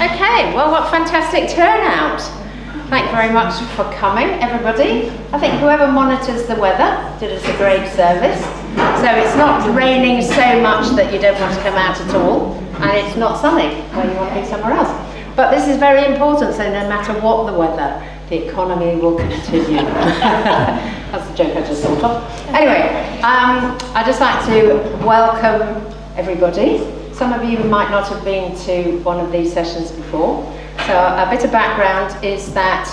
Okay, well, what fantastic turnout. Thank you very much for coming, everybody. I think whoever monitors the weather did us a great service. So it's not raining so much that you don't want to come out at all, and it's not sunny when you want to be somewhere else. But this is very important, so no matter what the weather, the economy will continue. That's the joke I just thought of. Anyway, I'd just like to welcome everybody. Some of you might not have been to one of these sessions before. So a bit of background is that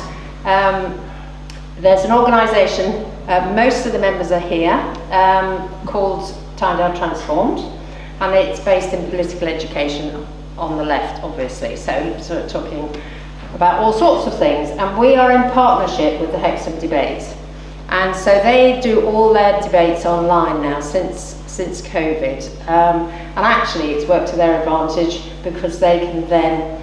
there's an organisation, most of the members are here, called Tynedale Transformed, and it's based in political education on the left, obviously, so sort of talking about all sorts of things. And we are in partnership with the Hexham debates. And so they do all their debates online now since COVID. And actually it's worked to their advantage because they can then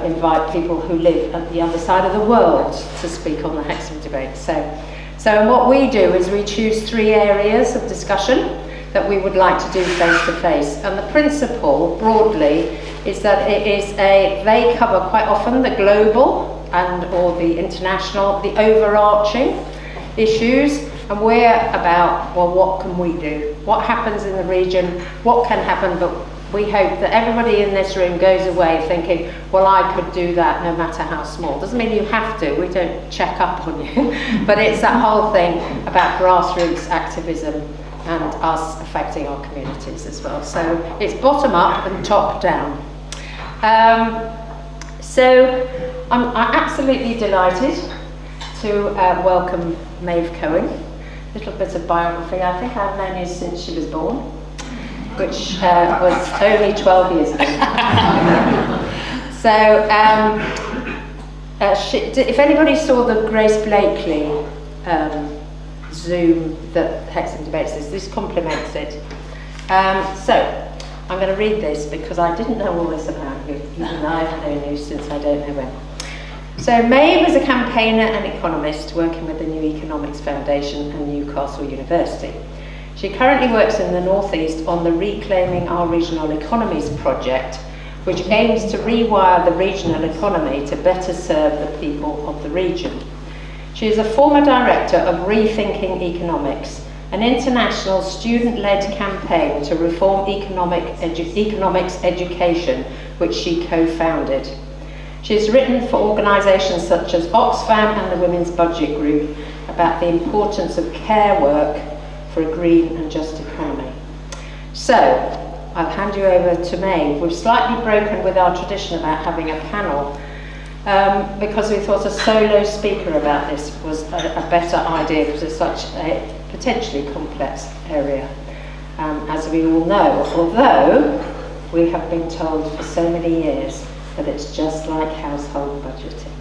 invite people who live at the other side of the world to speak on the Hexham debate. So what we do is we choose 3 areas of discussion that we would like to do face to face. And the principle broadly is that they cover quite often the global and or the international, the overarching issues, and we're about, well, what can we do? What happens in the region? What can happen? But we hope that everybody in this room goes away thinking, well, I could do that no matter how small. Doesn't mean you have to, we don't check up on you. But it's that whole thing about grassroots activism and us affecting our communities as well. So it's bottom up and top down. So I'm absolutely delighted to welcome Maeve Cohen. A little bit of biography. I think I've known you since she was born, which was only 12 years ago. So if anybody saw the Grace Blakely Zoom that Hexham Debates is, this complements it. So I'm going to read this because I didn't know all this about you, even though I've known you since I don't know when. So Maeve is a campaigner and economist working with the New Economics Foundation and Newcastle University. She currently works in the North East on the Reclaiming Our Regional Economies project, which aims to rewire the regional economy to better serve the people of the region. She is a former director of Rethinking Economics, an international student-led campaign to reform economics education, which she co-founded. She has written for organisations such as Oxfam and the Women's Budget Group about the importance of care work for a green and just economy. So, I'll hand you over to Maeve. We've slightly broken with our tradition about having a panel because we thought a solo speaker about this was a better idea because it's such a potentially complex area, as we all know, although we have been told for so many years that it's just like household budgeting.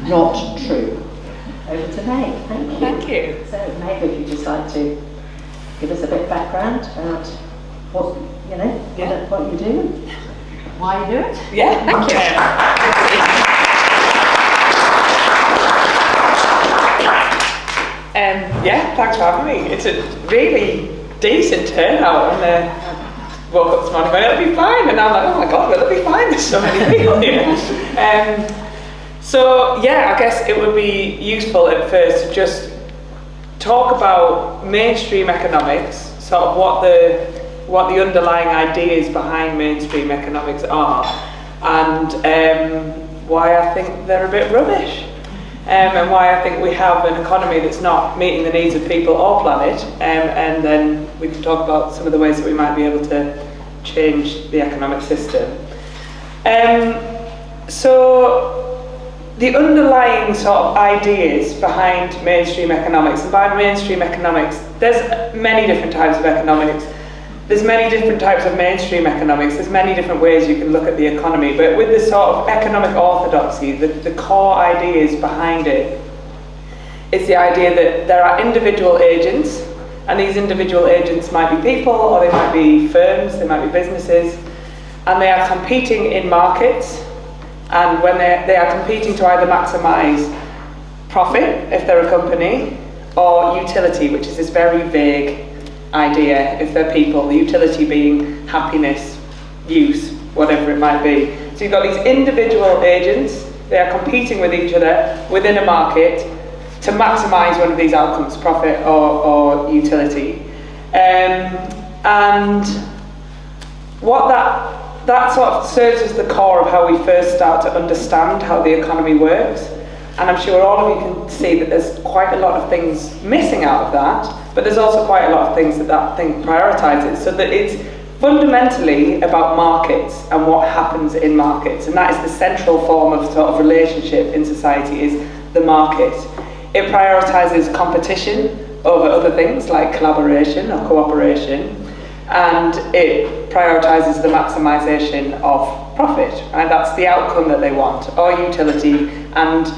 Not true. Over to Maeve. Thank you. Thank you. So, Maeve, if you'd just like to give us a bit of background about what you do, why you do it. Yeah, thank you. Yeah, thanks for having me. It's a really decent turnout, and I woke up this morning going, it'll be fine, and I'm like, oh my god, will it be fine? There's so many people here. So yeah, I guess it would be useful at first to just talk about mainstream economics, sort of what the underlying ideas behind mainstream economics are, and why I think they're a bit rubbish, and why I think we have an economy that's not meeting the needs of people or planet, and then we can talk about some of the ways that we might be able to change the economic system. So the underlying sort of ideas behind mainstream economics, and by mainstream economics, there's many different types of economics. There's many different types of mainstream economics. There's many different ways you can look at the economy, but with this sort of economic orthodoxy, the core ideas behind it is the idea that there are individual agents, and these individual agents might be people, or they might be firms, they might be businesses, and they are competing in markets. And when they are competing to either maximise profit, if they're a company, or utility, which is this very vague idea, if they're people, the utility being happiness, use, whatever it might be. So you've got these individual agents, they are competing with each other within a market to maximise one of these outcomes, profit or utility. And what that sort of serves as the core of how we first start to understand how the economy works. And I'm sure all of you can see that there's quite a lot of things missing out of that, but there's also quite a lot of things that thing prioritises, so that it's fundamentally about markets and what happens in markets, and that is the central form of sort of relationship in society, is the market. It prioritises competition over other things like collaboration or cooperation, and it prioritises the maximisation of profit, right? That's the outcome that they want, or utility, and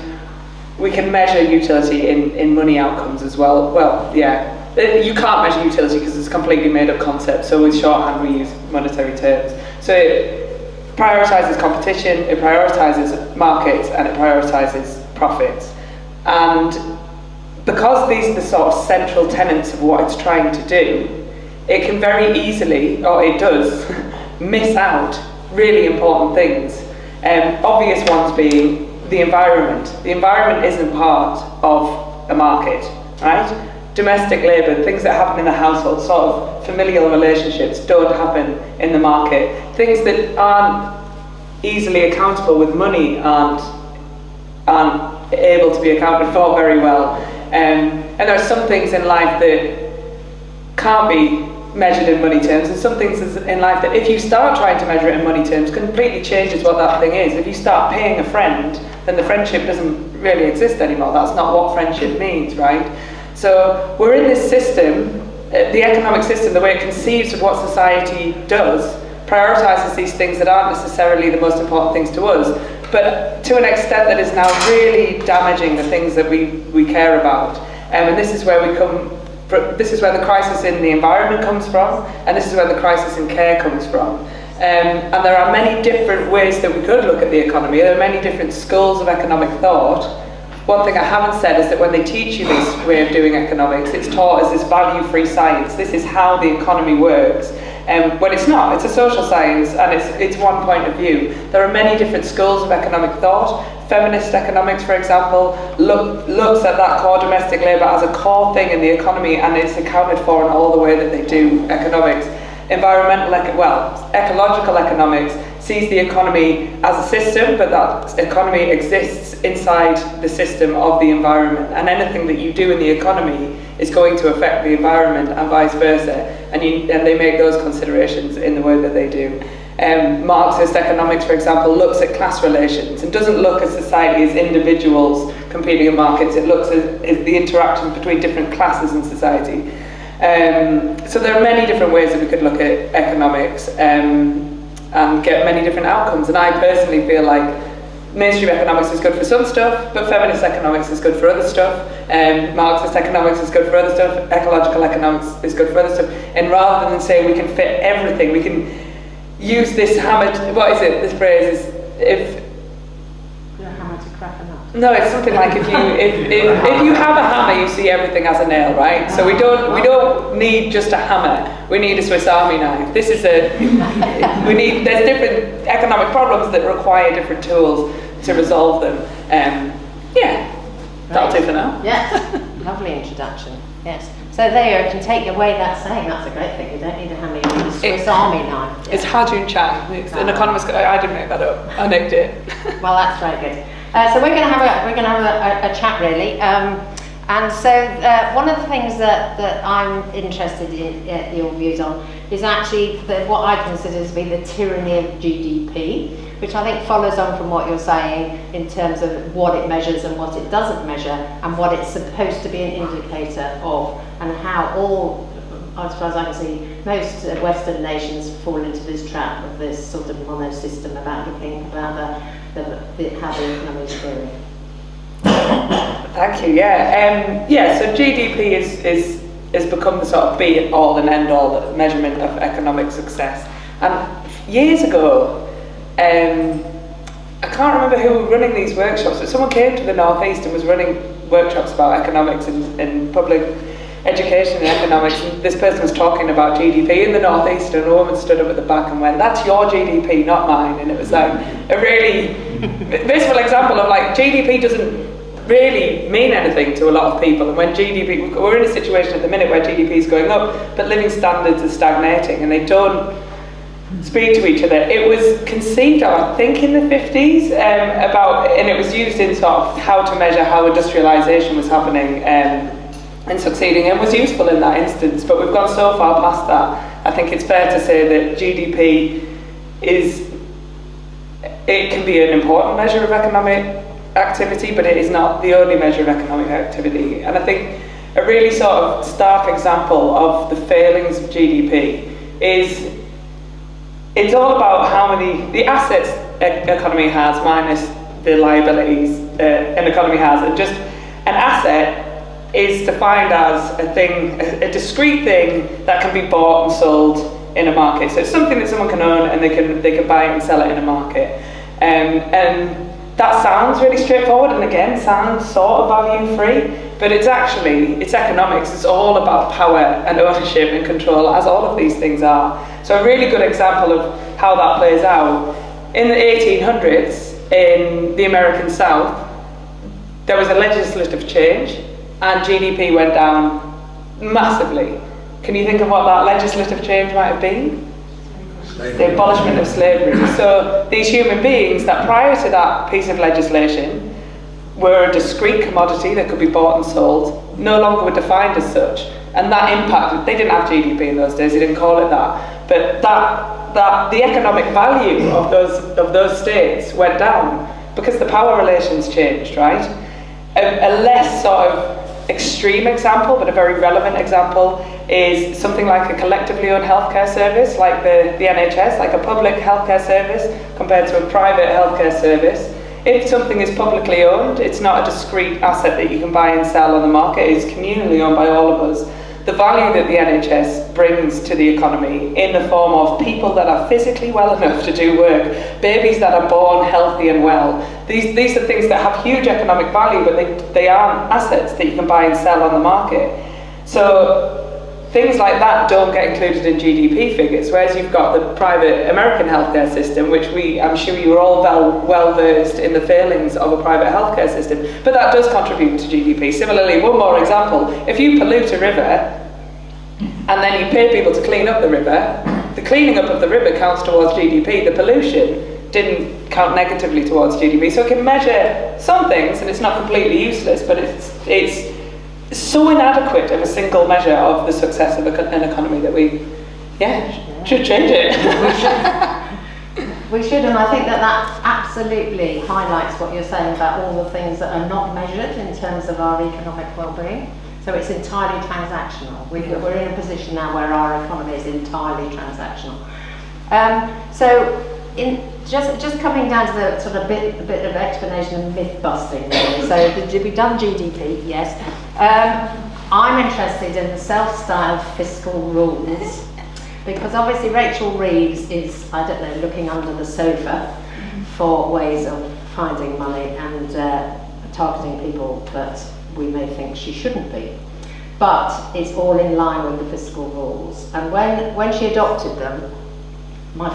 we can measure utility in money outcomes as well. Well, yeah, you can't measure utility because it's a completely made up concept, so with shorthand we use monetary terms. So it prioritises competition, it prioritises markets, and it prioritises profits. And because these are the sort of central tenets of what it's trying to do, it can very easily, or it does, miss out really important things. Obvious ones being the environment. The environment isn't part of a market, right? Domestic labour, things that happen in the household, sort of familial relationships, don't happen in the market. Things that aren't easily accountable with money aren't able to be accounted for very well. And there are some things in life that can't be measured in money terms, and some things in life that if you start trying to measure it in money terms completely changes what that thing is. If you start paying a friend, then the friendship doesn't really exist anymore. That's not what friendship means, right? So we're in this system, the economic system, the way it conceives of what society does, prioritises these things that aren't necessarily the most important things to us, but to an extent that is now really damaging the things that we care about. And this is where this is where the crisis in the environment comes from, and this is where the crisis in care comes from. And there are many different ways that we could look at the economy. There are many different schools of economic thought. One thing I haven't said is that when they teach you this way of doing economics, it's taught as this value-free science. This is how the economy works. When it's not, it's a social science, and it's one point of view. There are many different schools of economic thought. Feminist economics, for example, looks at that core domestic labour as a core thing in the economy, and it's accounted for in all the way that they do economics. Ecological economics sees the economy as a system, but that economy exists inside the system of the environment, and anything that you do in the economy is going to affect the environment and vice versa, and they make those considerations in the way that they do. Marxist economics, for example, looks at class relations and doesn't look at society as individuals competing in markets. It looks at the interaction between different classes in society. So there are many different ways that we could look at economics and get many different outcomes. And I personally feel like mainstream economics is good for some stuff, but feminist economics is good for other stuff. Marxist economics is good for other stuff. Ecological economics is good for other stuff. And rather than say we can fit everything, we can use this hammer. This phrase is if. Hammer to crack a nut. No, it's something like if you have a hammer, you see everything as a nail, right? So we don't need just a hammer. We need a Swiss Army knife. There's different economic problems that require different tools to resolve them. That'll do for now. Yes, lovely introduction. Yes. So there you can take away that saying. That's a great thing. You don't need a hammer, you need a Swiss Army knife. It's Ha-Joon Chang. It's an economist. I didn't make that up. I nicked it. Well, that's very good. So we're going to have a chat really. And so one of the things that I'm interested in your views on is actually what I consider to be the tyranny of GDP, which I think follows on from what you're saying in terms of what it measures and what it doesn't measure, and what it's supposed to be an indicator of, and how all, as far as I can see, most Western nations fall into this trap of this sort of mono system about looking about how the economy is doing. Thank you. So GDP has become the sort of be all and end all measurement of economic success. And years ago, I can't remember who was running these workshops, but someone came to the North East and was running workshops about economics in public education and economics, and this person was talking about GDP in the northeast, and a woman stood up at the back and went, "That's your GDP, not mine." And it was like a really visible example of like GDP doesn't really mean anything to a lot of people, and when GDP, we're in a situation at the minute where GDP is going up, but living standards are stagnating, and they don't speak to each other. It was conceived of, I think, in the 50s, and it was used in sort of how to measure how industrialisation was happening and succeeding, and was useful in that instance. But we've gone so far past that. I think it's fair to say that GDP it can be an important measure of economic activity, but it is not the only measure of economic activity. And I think a really sort of stark example of the failings of GDP is it's all about how many, the assets an economy has minus the liabilities an economy has. And just an asset is defined as a thing, a discrete thing that can be bought and sold in a market. So it's something that someone can own and they can buy it and sell it in a market. And that sounds really straightforward, and again sounds sort of value free, but it's economics. It's all about power and ownership and control, as all of these things are. So a really good example of how that plays out, in the 1800s in the American South, there was a legislative change and GDP went down massively. Can you think of what that legislative change might have been? The abolishment of slavery. So these human beings that prior to that piece of legislation were a discrete commodity that could be bought and sold, no longer were defined as such. And that impacted, they didn't have GDP in those days, they didn't call it that, but that the economic value of those states went down because the power relations changed, right? A less sort of extreme example, but a very relevant example, is something like a collectively owned healthcare service, like the NHS, like a public healthcare service compared to a private healthcare service. If something is publicly owned, it's not a discrete asset that you can buy and sell on the market, it's communally owned by all of us. The value that the NHS brings to the economy in the form of people that are physically well enough to do work, babies that are born healthy and well, these are things that have huge economic value, but they aren't assets that you can buy and sell on the market. So things like that don't get included in GDP figures, whereas you've got the private American healthcare system, which I'm sure you're all well versed in the failings of a private healthcare system, but that does contribute to GDP. Similarly, one more example, if you pollute a river and then you pay people to clean up the river, the cleaning up of the river counts towards GDP, the pollution didn't count negatively towards GDP. So it can measure some things and it's not completely useless, but it's so inadequate of a single measure of the success of an economy that we should change it. We should, and I think that absolutely highlights what you're saying about all the things that are not measured in terms of our economic well-being. So it's entirely transactional. We're in a position now where our economy is entirely transactional. Just coming down to the sort of bit of explanation and myth busting really. So we've done GDP, yes. I'm interested in the self-styled fiscal rules, because obviously Rachel Reeves is, I don't know, looking under the sofa for ways of finding money and targeting people that we may think she shouldn't be. But it's all in line with the fiscal rules. And when she adopted them, my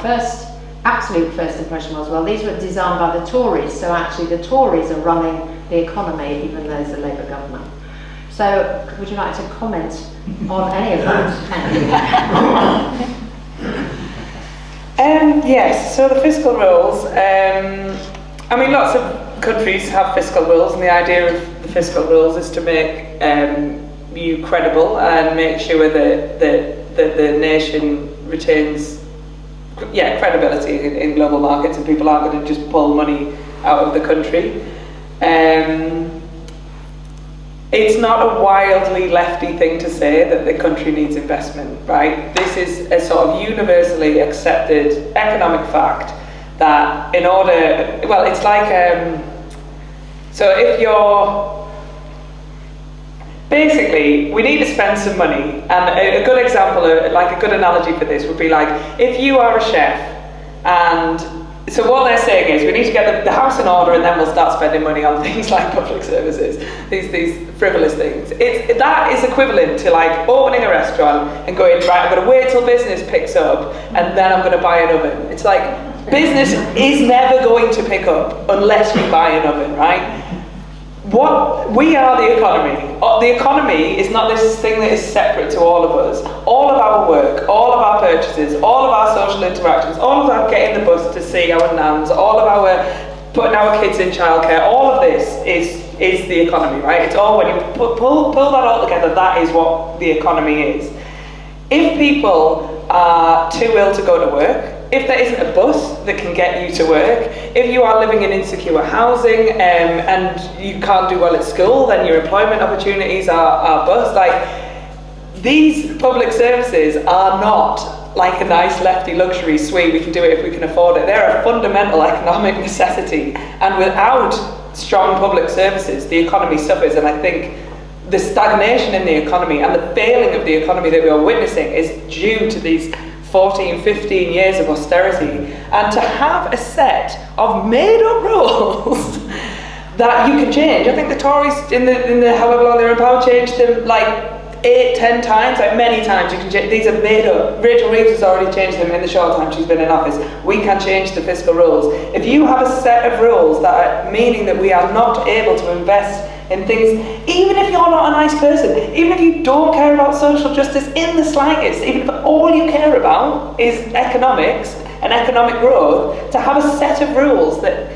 absolute first impression was, well, these were designed by the Tories, so actually the Tories are running the economy even though it's a Labour government. So would you like to comment on any of that? Yes, so the fiscal rules, I mean, lots of countries have fiscal rules, and the idea of the fiscal rules is to make you credible and make sure that the nation retains credibility in global markets, and people aren't going to just pull money out of the country. It's not a wildly lefty thing to say that the country needs investment, right? This is a sort of universally accepted economic fact that in order, well, it's like, so if you're, basically, we need to spend some money, and a good example, like a good analogy for this would be like, if you are a chef and So what they're saying is we need to get the house in order and then we'll start spending money on things like public services, these frivolous things. That is equivalent to like opening a restaurant and going, right, I'm going to wait till business picks up and then I'm going to buy an oven. It's like business is never going to pick up unless you buy an oven, right? We are the economy. The economy is not this thing that is separate to all of us. All of our work, all of our purchases, all of our social interactions, all of our getting the bus to see our nans, all of our putting our kids in childcare, all of this is the economy, right? It's all, when you pull that all together, that is what the economy is. If people are too ill to go to work, if there isn't a bus that can get you to work, if you are living in insecure housing and you can't do well at school, then your employment opportunities are bust. Like, these public services are not like a nice lefty luxury suite, we can do it if we can afford it. They're a fundamental economic necessity, and without strong public services, the economy suffers. And I think the stagnation in the economy and the failing of the economy that we are witnessing is due to these 14, 15 years of austerity, and to have a set of made-up rules that you can change. I think the Tories, in the however long they were in power, changed them like 8, 10 times, like many times. You can change. These are made up. Rachel Reeves has already changed them in the short time she's been in office. We can change the fiscal rules. If you have a set of rules that are meaning that we are not able to invest in things, even if you're not a nice person, even if you don't care about social justice in the slightest, even if all you care about is economics and economic growth, to have a set of rules that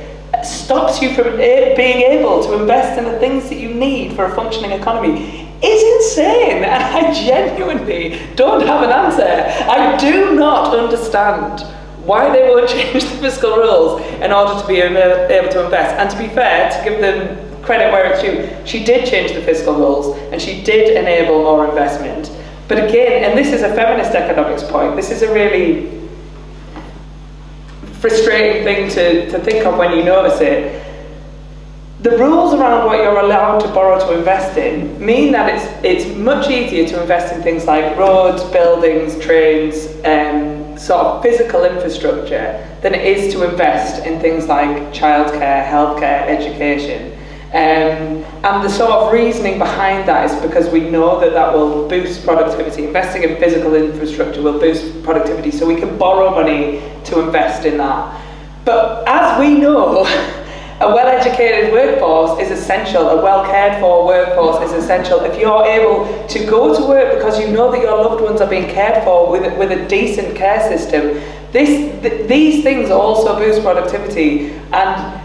stops you from being able to invest in the things that you need for a functioning economy is insane. And I genuinely don't have an answer. I do not understand why they won't change the fiscal rules in order to be able to invest. And to be fair, to give them credit where it's due, she did change the fiscal rules and she did enable more investment. But again, and this is a feminist economics point, this is a really frustrating thing to think of when you notice it. The rules around what you're allowed to borrow to invest in mean that it's much easier to invest in things like roads, buildings, trains, sort of physical infrastructure than it is to invest in things like childcare, healthcare, education. And the sort of reasoning behind that is because we know that will boost productivity. Investing in physical infrastructure will boost productivity, so we can borrow money to invest in that. But as we know, a well-educated workforce is essential, a well-cared-for workforce is essential. If you're able to go to work because you know that your loved ones are being cared for with a decent care system, these things also boost productivity. And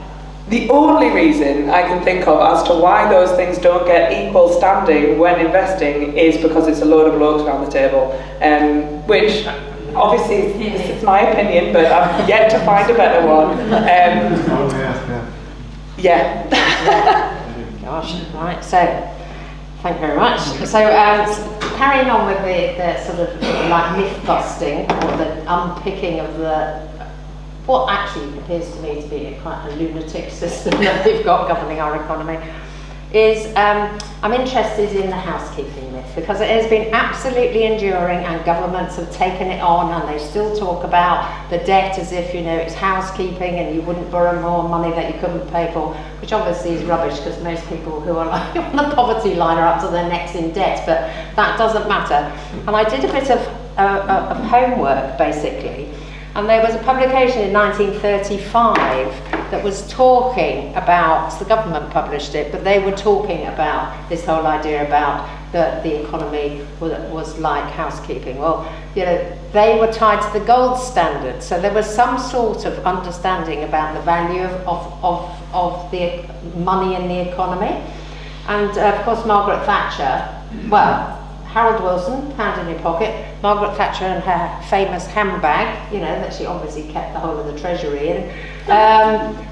the only reason I can think of as to why those things don't get equal standing when investing is because it's a load of blokes around the table, which obviously is my opinion, but I've yet to find a better one. Yeah. Gosh, right, so thank you very much. So carrying on with the sort of like myth busting or the unpicking of what actually appears to me to be quite a lunatic system that we've got governing our economy, is I'm interested in the housekeeping myth, because it has been absolutely enduring and governments have taken it on and they still talk about the debt as if, it's housekeeping and you wouldn't borrow more money that you couldn't pay for, which obviously is rubbish because most people who are like on the poverty line are up to their necks in debt, but that doesn't matter. And I did a bit of homework basically. And there was a publication in 1935 that was talking about, the government published it, but they were talking about this whole idea about the economy was like housekeeping. Well, they were tied to the gold standard, so there was some sort of understanding about the value of the money in the economy. And of course Margaret Thatcher, Harold Wilson, hand in your pocket, Margaret Thatcher and her famous handbag, that she obviously kept the whole of the treasury in,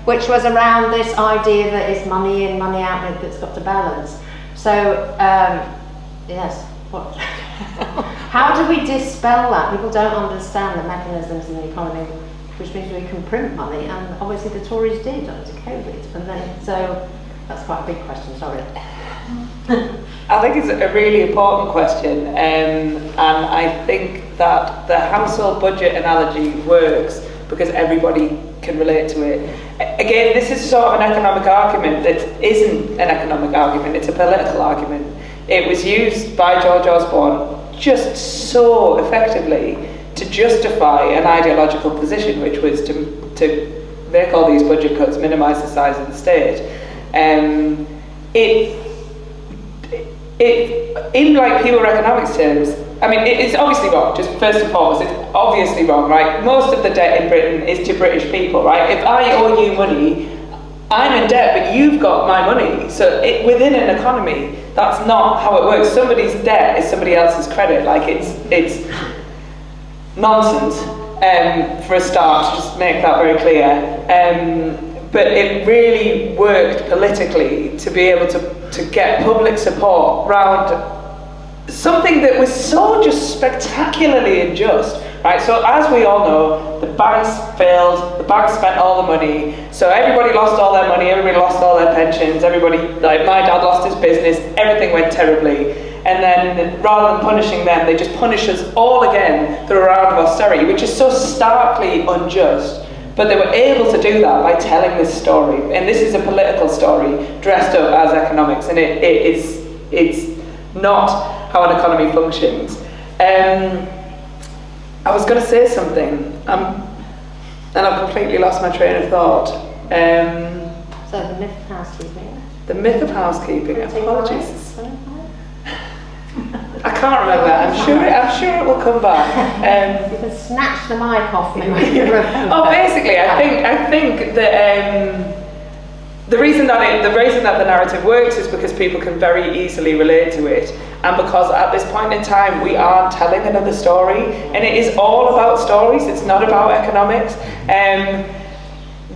which was around this idea that it's money in, money out, that's got to balance. So, yes, what? How do we dispel that? People don't understand the mechanisms in the economy, which means we can print money, and obviously the Tories did under COVID, and then, so that's quite a big question, sorry. I think it's a really important question, and I think that the household budget analogy works because everybody can relate to it. Again, this is sort of an economic argument that isn't an economic argument, it's a political argument. It was used by George Osborne just so effectively to justify an ideological position, which was to make all these budget cuts, minimise the size of the state. In like pure economics terms, I mean, it's obviously wrong, just first and foremost, it's obviously wrong, right? Most of the debt in Britain is to British people, right? If I owe you money, I'm in debt, but you've got my money. So within an economy, that's not how it works. Somebody's debt is somebody else's credit. Like, it's nonsense, for a start, to just make that very clear. But it really worked politically to be able to get public support around something that was so just spectacularly unjust, right? So as we all know, the banks failed, the banks spent all the money, so everybody lost all their money, everybody lost all their pensions, everybody, like my dad lost his business, everything went terribly. And then rather than punishing them, they just punish us all again through a round of austerity, which is so starkly unjust. But they were able to do that by telling this story. And this is a political story dressed up as economics, and it's not how an economy functions. I was going to say something, and I've completely lost my train of thought. So the myth of housekeeping. The myth of housekeeping. Apologies. I can't remember. I'm sure it will come back. You can snatch the mic off me when you remember. Oh, basically, I think that the reason that the narrative works is because people can very easily relate to it, and because at this point in time we are telling another story, and it is all about stories. It's not about economics.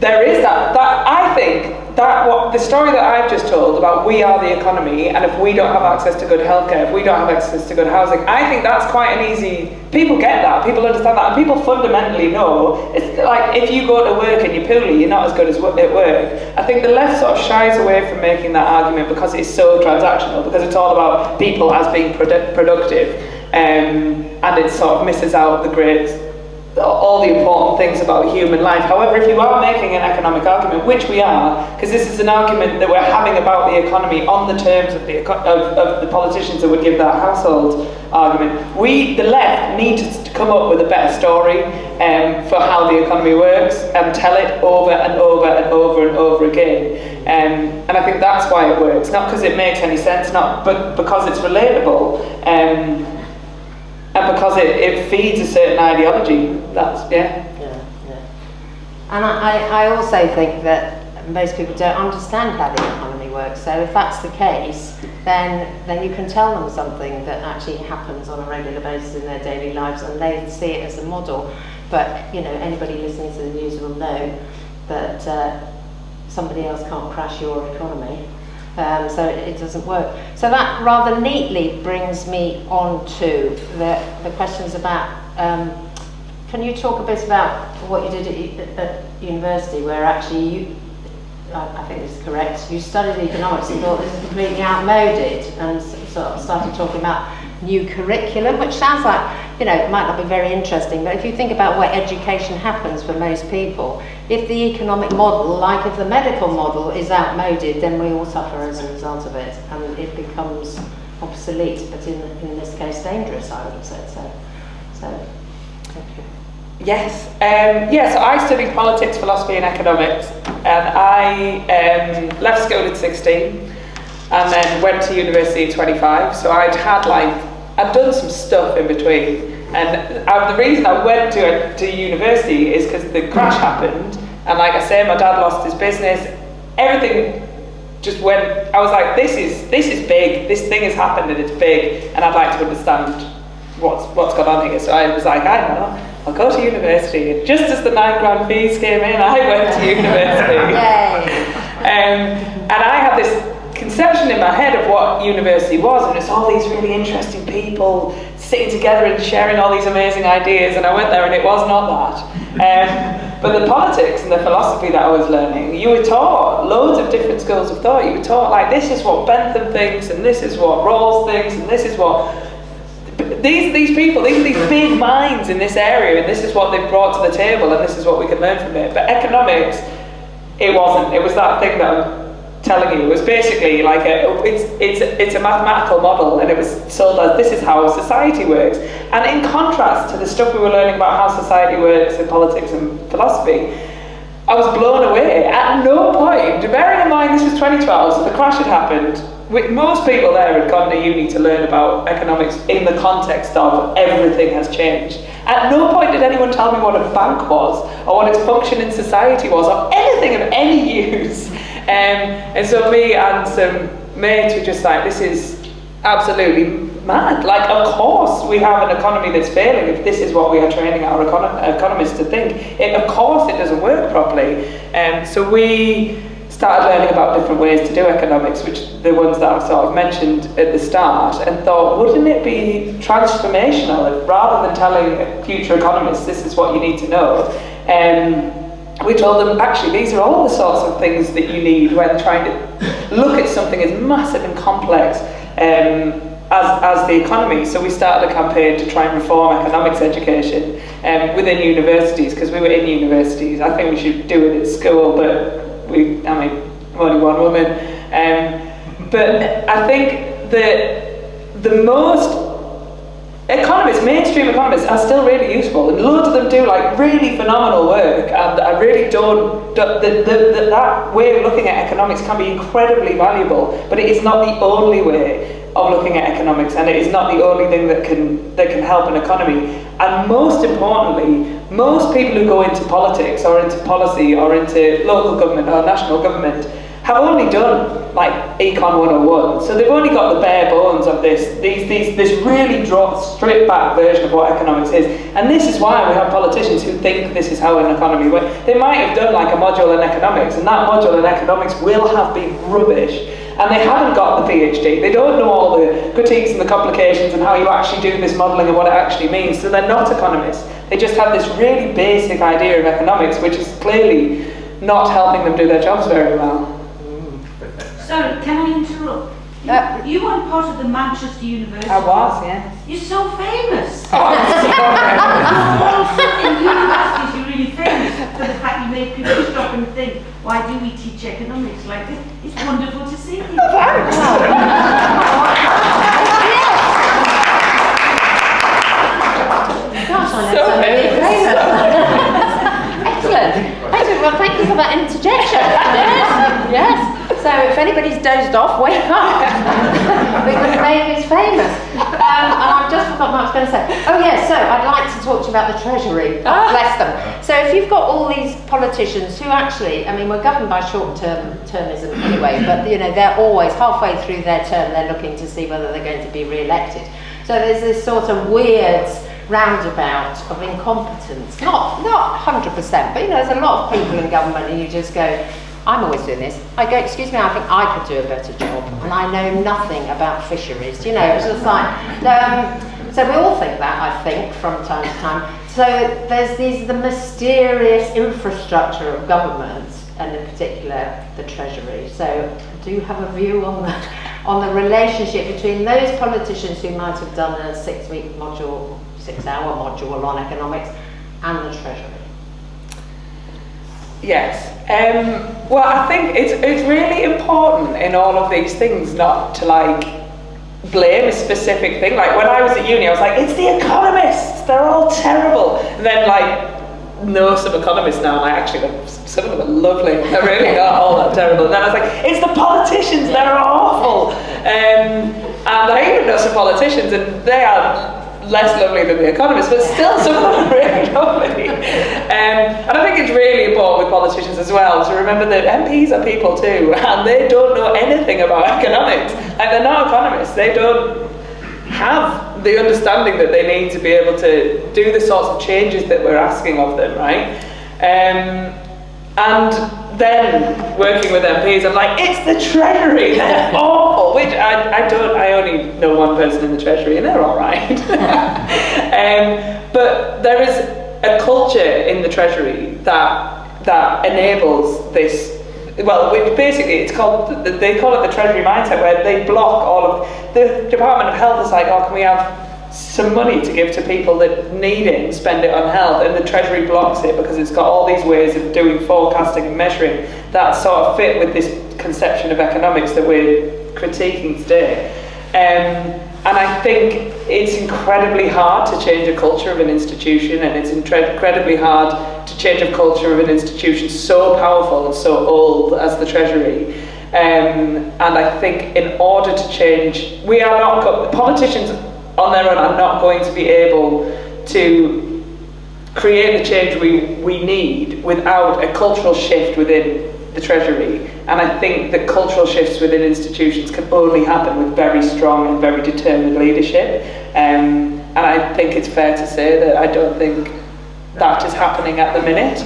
There is that I think that what the story that I've just told about we are the economy, and if we don't have access to good healthcare, if we don't have access to good housing, I think that's quite an easy, people get that, people understand that, and people fundamentally know, it's like if you go to work and you're poorly, you're not as good as at work. I think the left sort of shies away from making that argument because it's so transactional, because it's all about people as being productive, and it sort of misses out all the important things about human life. However, if you are making an economic argument, which we are, because this is an argument that we're having about the economy on the terms of the politicians that would give that household argument, the left need to come up with a better story for how the economy works and tell it over and over and over and over again. And I think that's why it works, not because it makes any sense, but because it's relatable. And because it feeds a certain ideology. Yeah. And I also think that most people don't understand how the economy works. So if that's the case, then you can tell them something that actually happens on a regular basis in their daily lives, and they see it as a model. But anybody listening to the news will know that somebody else can't crash your economy. So it doesn't work. So that rather neatly brings me on to the questions about, can you talk a bit about what you did at university, where actually I think this is correct, you studied economics and thought this is completely outmoded, and sort of started talking about new curriculum, which sounds like, it might not be very interesting, but if you think about where education happens for most people, if the economic model, like if the medical model, is outmoded, then we all suffer as a result of it, and it becomes obsolete, but in this case dangerous, I would say. So thank you. Yes. So I studied politics, philosophy and economics, and I left school at 16 and then went to university at 25, so I'd done some stuff in between, and the reason I went to university is because the crash happened, and like I say, my dad lost his business, everything just went, I was like, this is big, this thing has happened and it's big, and I'd like to understand what's gone on here. So I was like, I know, I'll go to university, and just as the £9,000 fees came in, I went to university. And I had this conception in my head of what university was, and it's all these really interesting people sitting together and sharing all these amazing ideas, and I went there and it was not that. But the politics and the philosophy that I was learning, you were taught loads of different schools of thought. You were taught, like, this is what Bentham thinks, and this is what Rawls thinks, and this is what these people, these are these big minds in this area, and this is what they've brought to the table, and this is what we can learn from it. But economics, it wasn't. It was that thing that I'm telling you. It was basically like it's a mathematical model, and it was sold as this is how society works. And in contrast to the stuff we were learning about how society works in politics and philosophy, I was blown away. At no point, bearing in mind this was 2012, so the crash had happened. Most people there had gone to uni to learn about economics in the context of everything has changed. At no point did anyone tell me what a bank was, or what its function in society was, or anything of any use. And so me and some mates were just like, this is absolutely mad. Like, of course we have an economy that's failing if this is what we are training our economists to think. Of course it doesn't work properly. So we started learning about different ways to do economics, which the ones that I've sort of mentioned at the start, and thought, wouldn't it be transformational if, rather than telling future economists this is what you need to know, we told them, actually, these are all the sorts of things that you need when trying to look at something as massive and complex as the economy. So we started a campaign to try and reform economics education within universities, because we were in universities. I think we should do it at school, but I'm only one woman. But I think that the most economists, mainstream economists, are still really useful, and loads of them do like really phenomenal work, and I really don't, that way of looking at economics can be incredibly valuable, but it is not the only way of looking at economics, and it is not the only thing that can help an economy. And most importantly, most people who go into politics or into policy or into local government or national government have only done like Econ 101, so they've only got the bare bones of this really stripped back version of what economics is. And this is why we have politicians who think this is how an economy works. They might have done like a module in economics, and that module in economics will have been rubbish, and they haven't got the PhD. They don't know all the critiques and the complications and how you actually do this modelling and what it actually means, so they're not economists. They just have this really basic idea of economics, which is clearly not helping them do their jobs very well. Sorry, can I interrupt? You weren't part of the Manchester University. I was, yeah. You're so famous. Oh, I'm In universities, you're really famous for the fact you make people stop and think, why do we teach economics like this? It's wonderful to see you. Thanks. Gosh, I know somebody famous. Excellent. Excellent. Well, thank you for that interjection. Yes. So if anybody's dozed off, wake up, because Maeve is famous. And I've just forgotten what I was going to say. Oh yes, so I'd like to talk to you about the Treasury. God bless them. So if you've got all these politicians who actually, I mean, we're governed by short-termism anyway, but you know, they're always halfway through their term, they're looking to see whether they're going to be re-elected. So there's this sort of weird roundabout of incompetence. Not 100%, but you know, there's a lot of people in government and you just go, I'm always doing this. I go, excuse me, I think I could do a better job, and I know nothing about fisheries. You know, it's just like, so we all think that, I think, from time to time. So there's the mysterious infrastructure of government, and in particular the Treasury. So do you have a view on the relationship between those politicians who might have done a 6-week module, 6-hour module on economics, and the Treasury? Yes. Well, I think it's really important in all of these things not to like blame a specific thing. Like when I was at uni, I was like, it's the economists, they're all terrible. And then like know some economists now, and I actually, some of them are lovely. They're really not all that terrible. And then I was like, it's the politicians, they're awful. And I even know some politicians, and they are less lovely than the economists, but still some of them are really lovely. And I think it's really important with politicians as well to remember that MPs are people too, and they don't know anything about economics. Like, they're not economists, they don't have the understanding that they need to be able to do the sorts of changes that we're asking of them, right? And then working with MPs, I'm like, it's the Treasury, they're awful, which I only know one person in the Treasury and they're all right. But there is a culture in the Treasury that enables this, well, which basically they call it the Treasury mindset, where they block all of, the Department of Health is like, oh, can we have some money to give to people that need it and spend it on health, and the Treasury blocks it because it's got all these ways of doing forecasting and measuring that sort of fit with this conception of economics that we're critiquing today. And I think it's incredibly hard to change a culture of an institution, and it's incredibly hard to change a culture of an institution so powerful and so old as the Treasury. And I think in order to change, politicians on their own are not going to be able to create the change we need without a cultural shift within the Treasury. And I think that cultural shifts within institutions can only happen with very strong and very determined leadership. And I think it's fair to say that I don't think that is happening at the minute.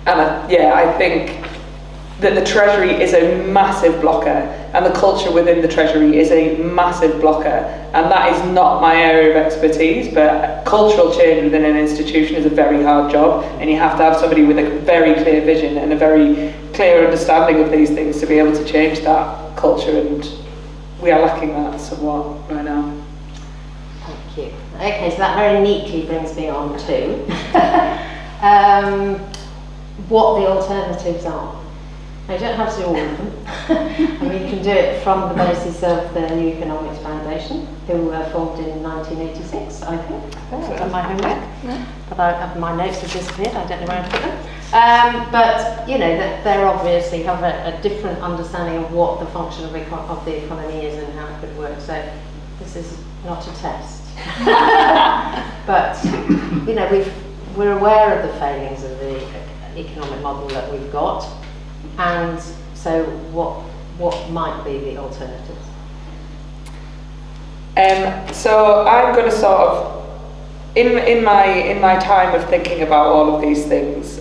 I think that the Treasury is a massive blocker, and the culture within the Treasury is a massive blocker, and that is not my area of expertise, but cultural change within an institution is a very hard job, and you have to have somebody with a very clear vision and a very clear understanding of these things to be able to change that culture, and we are lacking that somewhat right now. Thank you. Okay, so that very neatly brings me on to what the alternatives are. I don't have to do all of them. I mean, you can do it from the basis of the New Economics Foundation, who were formed in 1986, I think. I've done my homework, but my notes have disappeared. I don't know where I put them. But you know, they obviously have a different understanding of what the function of the economy is and how it could work. So this is not a test. But you know, we're aware of the failings of the economic model that we've got. And so what might be the alternatives? So I'm going to sort of, in my time of thinking about all of these things,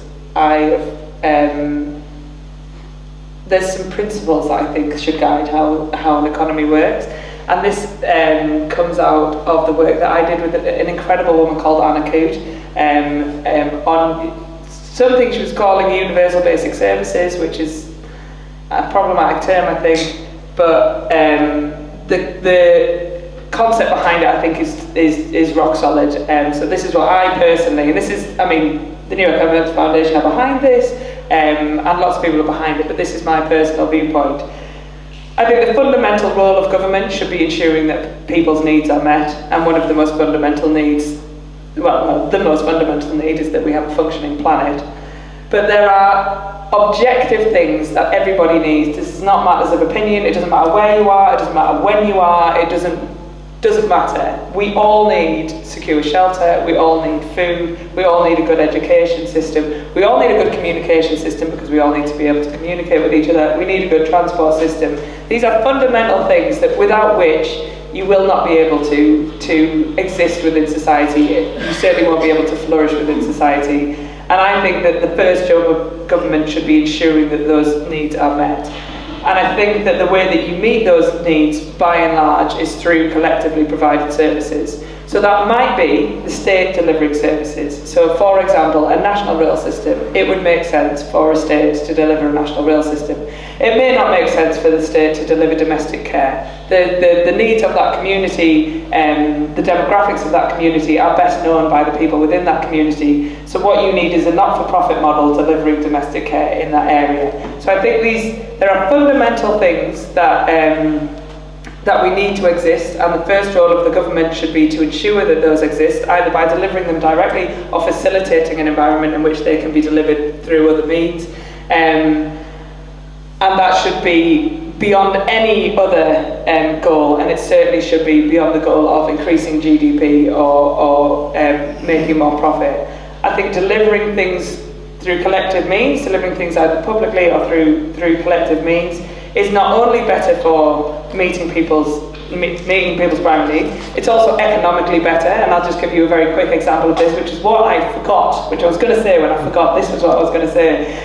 there's some principles that I think should guide how an economy works. And this comes out of the work that I did with an incredible woman called Anna Coote on something she was calling universal basic services, which is a problematic term, I think, but the concept behind it, I think, is rock solid. So this is what I personally, and this is, I mean, the New Economics Foundation are behind this, and lots of people are behind it, but this is my personal viewpoint. I think the fundamental role of government should be ensuring that people's needs are met, and one of the most fundamental needs, the most fundamental need is that we have a functioning planet. But there are objective things that everybody needs. This is not matters of opinion. It doesn't matter where you are. It doesn't matter when you are. It doesn't matter. We all need secure shelter. We all need food. We all need a good education system. We all need a good communication system because we all need to be able to communicate with each other. We need a good transport system. These are fundamental things that without which you will not be able to exist within society. You certainly won't be able to flourish within society. And I think that the first job of government should be ensuring that those needs are met. And I think that the way that you meet those needs, by and large, is through collectively provided services. So that might be the state delivering services. So, for example, a national rail system, it would make sense for a state to deliver a national rail system. It may not make sense for the state to deliver domestic care. The needs of that community and the demographics of that community are best known by the people within that community. So what you need is a not-for-profit model delivering domestic care in that area. So I think there are fundamental things that we need to exist, and the first role of the government should be to ensure that those exist, either by delivering them directly or facilitating an environment in which they can be delivered through other means. And that should be beyond any other goal, and it certainly should be beyond the goal of increasing GDP or making more profit. I think delivering things through collective means, delivering things either publicly or through collective means, is not only better for meeting people's primary needs, it's also economically better. And I'll just give you a very quick example of this, which is what I forgot, which I was going to say when I forgot this was what I was going to say.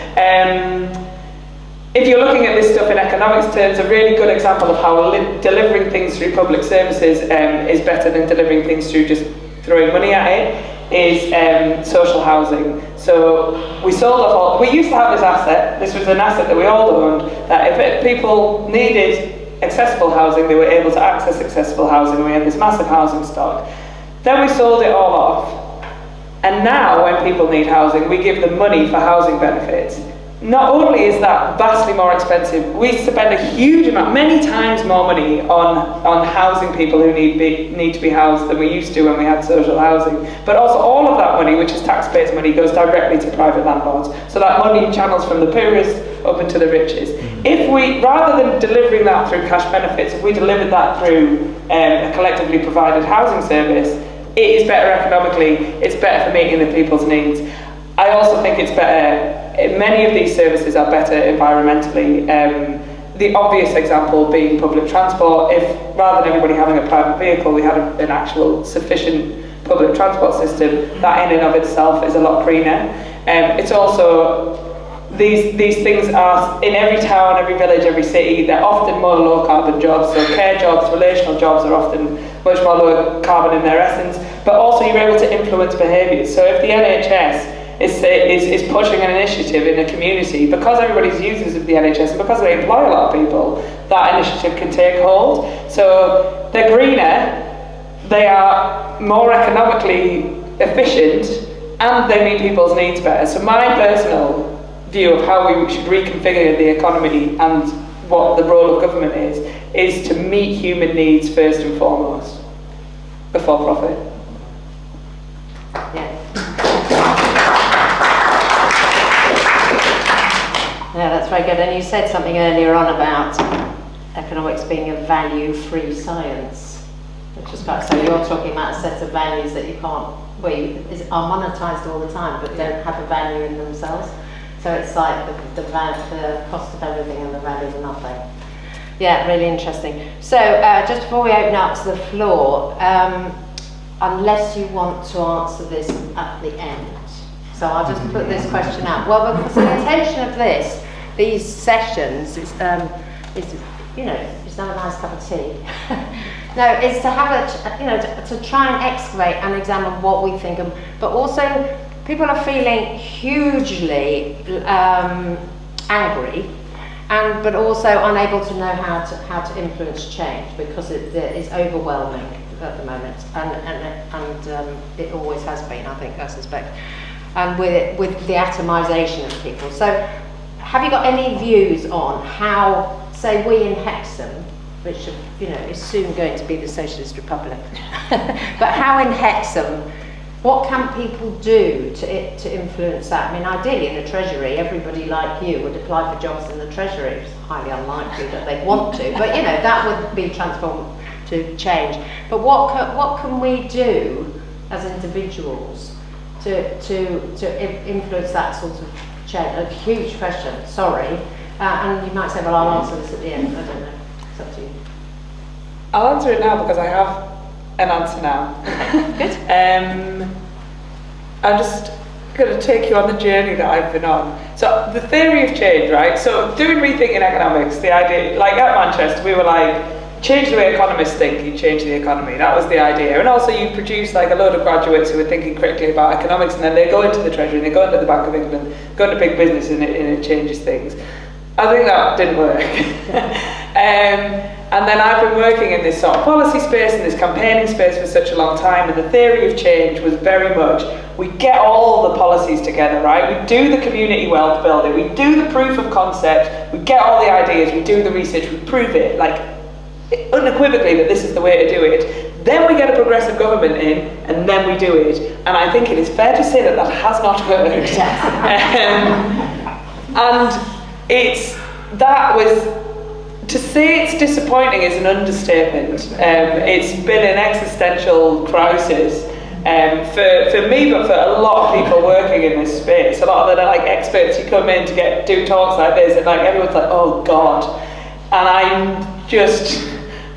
If you're looking at this stuff in economics terms, a really good example of how delivering things through public services is better than delivering things through just throwing money at it is social housing. So we sold off we used to have this asset. This was an asset that we all owned, that if people needed accessible housing, they were able to access accessible housing, and we had this massive housing stock. Then we sold it all off, and now when people need housing, we give them money for housing benefits. Not only is that vastly more expensive, we spend a huge amount, many times more money on housing people who need to be housed than we used to when we had social housing. But also all of that money, which is taxpayers' money, goes directly to private landlords. So that money channels from the poorest up into the richest. If we, rather than delivering that through cash benefits, if we delivered that through a collectively provided housing service, it is better economically, it's better for meeting the people's needs. I also think it's better. Many of these services are better environmentally. The obvious example being public transport. If rather than everybody having a private vehicle, we had an actual sufficient public transport system, that in and of itself is a lot greener. It's also, these things are in every town, every village, every city. They're often more low carbon jobs. So care jobs, relational jobs are often much more low carbon in their essence. But also you're able to influence behaviours. So if the NHS is pushing an initiative in a community, because everybody's users of the NHS and because they employ a lot of people, that initiative can take hold. So they're greener, they are more economically efficient, and they meet people's needs better. So my personal view of how we should reconfigure the economy and what the role of government is to meet human needs first and foremost, before profit. Yeah. Yeah, that's very good. And you said something earlier on about economics being a value-free science, which is quite, so you're talking about a set of values that you can't, are monetized all the time, but don't have a value in themselves. So it's like the cost of everything and the value of nothing. Yeah, really interesting. So just before we open up to the floor, unless you want to answer this at the end, so I'll just put this question out. Well, because the intention of these sessions is you know, just have a nice cup of tea. No, it's to have to try and excavate and examine what we think, but also people are feeling hugely angry, but also unable to know how to influence change because it is overwhelming at the moment, and it always has been, I suspect. And with the atomisation of people. So have you got any views on how, say, we in Hexham, which is soon going to be the Socialist Republic, but how in Hexham, what can people do to influence that? I mean, ideally in the Treasury, everybody like you would apply for jobs in the Treasury. It's highly unlikely that they'd want to, but that would be transformed to change. But what can we do as individuals to influence that sort of change? A huge question, sorry. And you might say, well, I'll answer this at the end. I don't know. It's up to you. I'll answer it now because I have an answer now. Good. I'm just going to take you on the journey that I've been on. So the theory of change, right? So doing rethinking economics, the idea, like at Manchester, we were like, change the way economists think, you change the economy. That was the idea. And also you produce like a load of graduates who are thinking critically about economics, and then they go into the Treasury, and they go into the Bank of England, go into big business, and it changes things. I think that didn't work. And then I've been working in this sort of policy space and this campaigning space for such a long time, and the theory of change was very much, we get all the policies together, right? We do the community wealth building, we do the proof of concept, we get all the ideas, we do the research, we prove it, like unequivocally that this is the way to do it. Then we get a progressive government in, and then we do it. And I think it is fair to say that that has not worked. To say it's disappointing is an understatement. It's been an existential crisis for me, but for a lot of people working in this space. A lot of the experts who come in to do talks like this, and everyone's like, oh God. And I'm just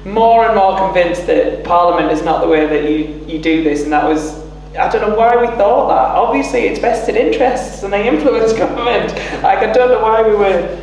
more and more convinced that Parliament is not the way that you do this, and that was, I don't know why we thought that. Obviously it's vested interests and they influence government. I don't know why we were,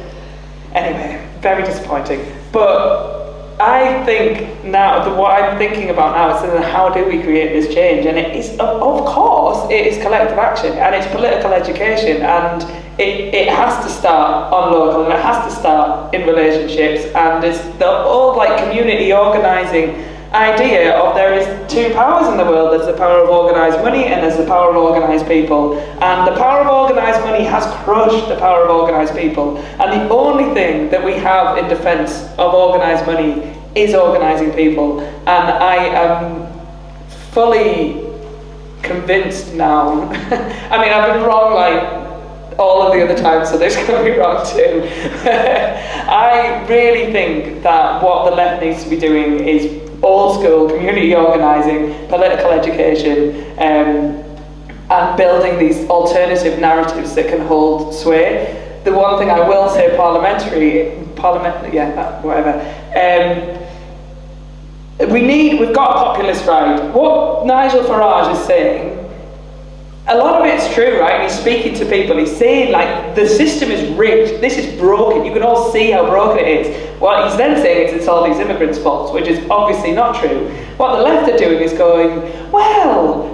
anyway, very disappointing. But I think now, what I'm thinking about now is how do we create this change? And it is, of course, it is collective action, and it's political education, and it has to start on local, and it has to start in relationships, and it's the old like community organising idea of there is two powers in the world. There's the power of organised money and there's the power of organised people, and the power of organised money has crushed the power of organised people, and the only thing that we have in defence of organised money is organising people. And I am fully convinced now I mean, I've been wrong like all of the other times, so this can be wrong too. I really think that what the left needs to be doing is old school community organising, political education, and building these alternative narratives that can hold sway. The one thing I will say, we've got a populist right. What Nigel Farage is saying, a lot of it's true, right? And he's speaking to people, he's saying like, the system is rigged, this is broken, you can all see how broken it is. What he's then saying is it's all these immigrants' faults, which is obviously not true. What the left are doing is going, well,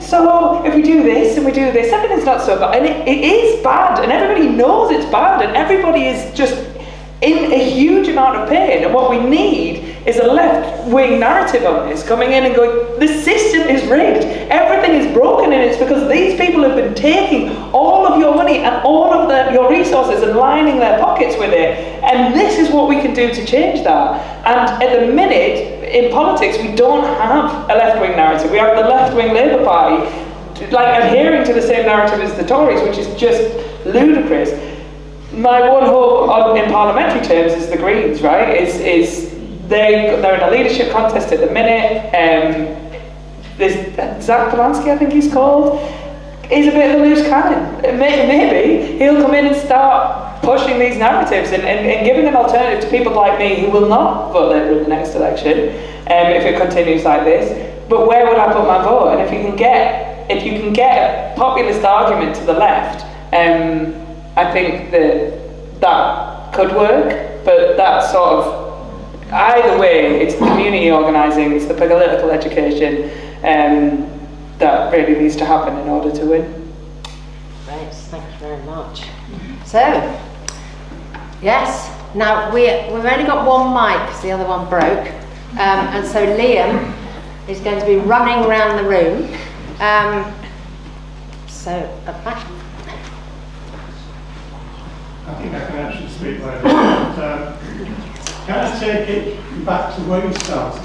so if we do this and we do this, everything's not so bad. And it is bad, and everybody knows it's bad, and everybody is just in a huge amount of pain. And what we need is a left-wing narrative on this, coming in and going, the system is rigged, everything is broken, and it's because these people have been taking all of your money and all of your resources and lining their pockets with it, and this is what we can do to change that. And at the minute, in politics, we don't have a left-wing narrative. We have the left-wing Labour Party like adhering to the same narrative as the Tories, which is just ludicrous. My one hope in parliamentary terms is the Greens, right? They're in a leadership contest at the minute. There's Zach Polanski, I think he's called. He's a bit of a loose cannon. Maybe he'll come in and start pushing these narratives and giving an alternative to people like me who will not vote Labour in the next election if it continues like this. But where would I put my vote? And if you can get a populist argument to the left, I think that could work. But that sort of, either way, it's the community organising, it's the political education that really needs to happen in order to win. Great, thank you very much. So, yes, now we've only got one mic because the other one broke, and so Liam is going to be running around the room. So, at back. I think I can actually speak later. But, can I take it back to where you started?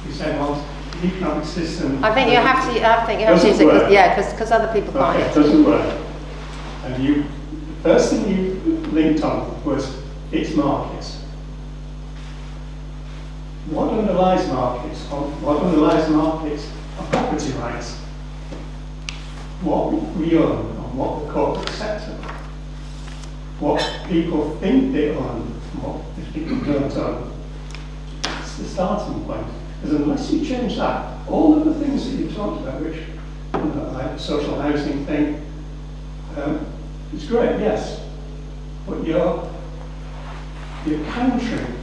You said, well, the economic system. I think you have to use it, yeah, because other people can't. Okay, it doesn't work. And the first thing you linked on was its markets. What underlies markets? What underlies markets are property rights. What we own and what the corporate sector, what people think they own and what the people don't own. That's the starting point. Because unless you change that, all of the things that you talked about, which, like the social housing thing, it's great, yes, but you're countering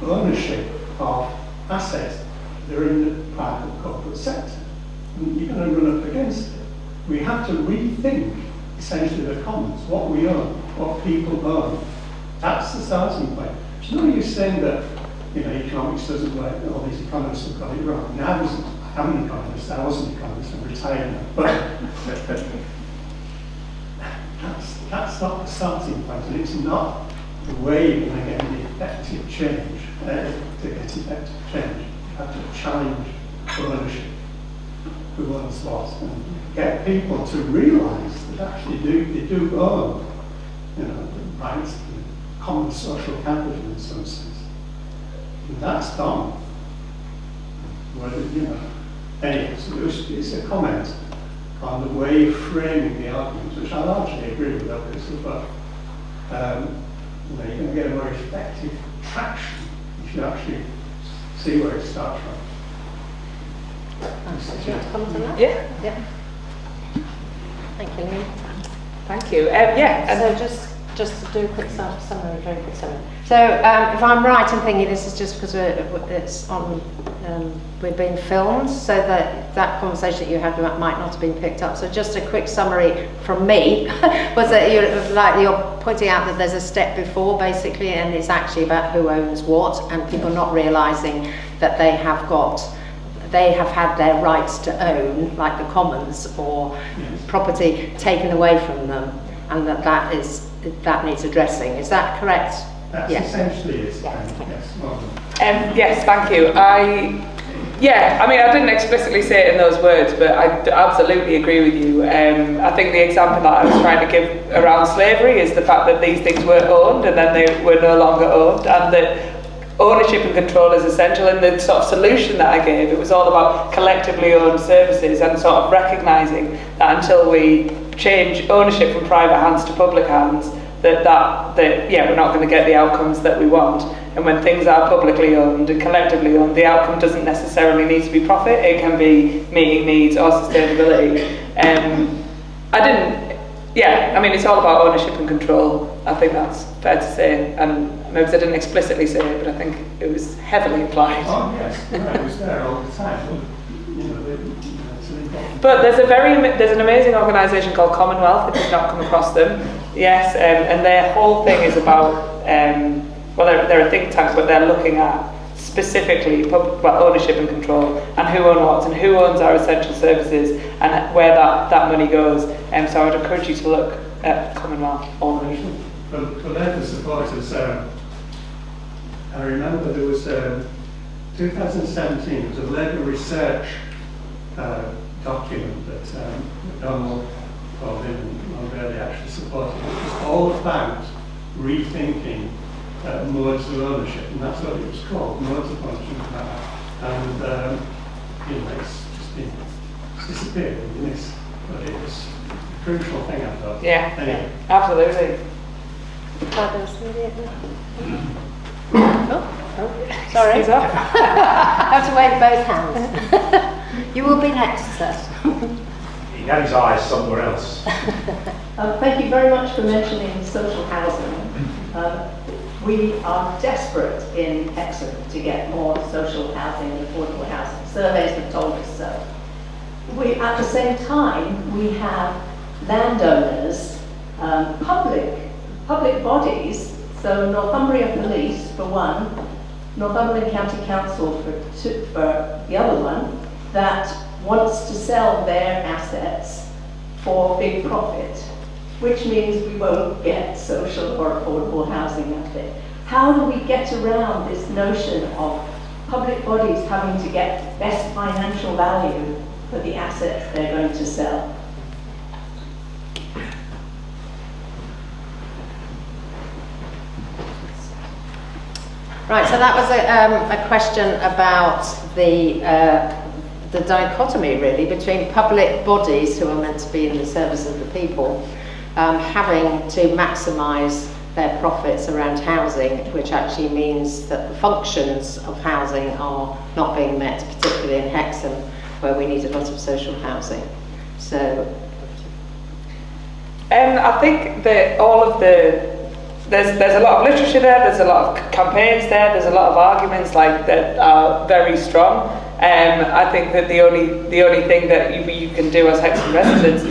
ownership of assets that are in the private corporate sector, and you're going to run up against it. We have to rethink essentially the commons, what we own, what people own. That's the starting point. It's no use saying that economics doesn't work, all these economists have got it wrong. Now, I'm an economist, I wasn't an economist, I'm retired now. But that's not the starting point, and it's not the way you're going to get the effective change, to get effective change. You have to challenge ownership, who owns what, and get people to realise that actually they do own, the rights, the common social capital in some sense. And that's done. Anyway, so it's a comment on the way of framing the arguments, which I largely agree with, obviously, but you're going to get a more effective traction if you actually see where it starts from. Do you want to comment on that? Yeah. Thank you, Liam. Thank you. Yeah. So just just to do a quick summary, very quick summary. So if I'm right in thinking this is just because it's on, we're being filmed, so that conversation that you had might not have been picked up. So just a quick summary from me was that you're pointing out that there's a step before basically, and it's actually about who owns what, and people not realising that they have had their rights to own, like the commons or property, taken away from them, and that needs addressing. Is that correct? That's essentially it. Yes, well done. Yes, thank you. I mean, I didn't explicitly say it in those words, but I absolutely agree with you. I think the example that I was trying to give around slavery is the fact that these things were owned and then they were no longer owned, and that ownership and control is essential. And the sort of solution that I gave, it was all about collectively owned services and sort of recognising that until we change ownership from private hands to public hands, that we're not going to get the outcomes that we want. And when things are publicly owned and collectively owned, the outcome doesn't necessarily need to be profit, it can be meeting needs or sustainability. I mean, it's all about ownership and control. I think that's fair to say, and maybe I didn't explicitly say it, but I think it was heavily implied. Oh yes, it was there all the time. It's an important. But there's an amazing organisation called Commonwealth, if you've not come across them. Yes, and their whole thing is about, they're a think tank, but they're looking at specifically ownership and control, and who owns what, and who owns our essential services, and where that money goes. So I would encourage you to look at Commonwealth. For Labour supporters, I remember there was 2017, there was a Labour research document that Donald Cohen and really actually supported, which was all about rethinking modes of ownership, and that's what it was called, modes of ownership. And it's disappeared in this, but it was a crucial thing, I thought. Yeah, anyway. Absolutely. Sorry. He's up. I have to wave both hands. You will be next, sir. He had his eyes somewhere else. Thank you very much for mentioning social housing. We are desperate in Hexham to get more social housing and affordable housing. Surveys have told us so. At the same time, we have landowners, public bodies, so Northumbria Police for one, Northumberland County Council for the other one, that wants to sell their assets for big profit, which means we won't get social or affordable housing out of it. How do we get around this notion of public bodies having to get best financial value for the assets they're going to sell? Right, so that was a question about the dichotomy really between public bodies who are meant to be in the service of the people having to maximise their profits around housing, which actually means that the functions of housing are not being met, particularly in Hexham, where we need a lot of social housing. So I think that there's a lot of literature there, there's a lot of campaigns there, there's a lot of arguments that are very strong. I think that the only thing that you can do as Hexham residents,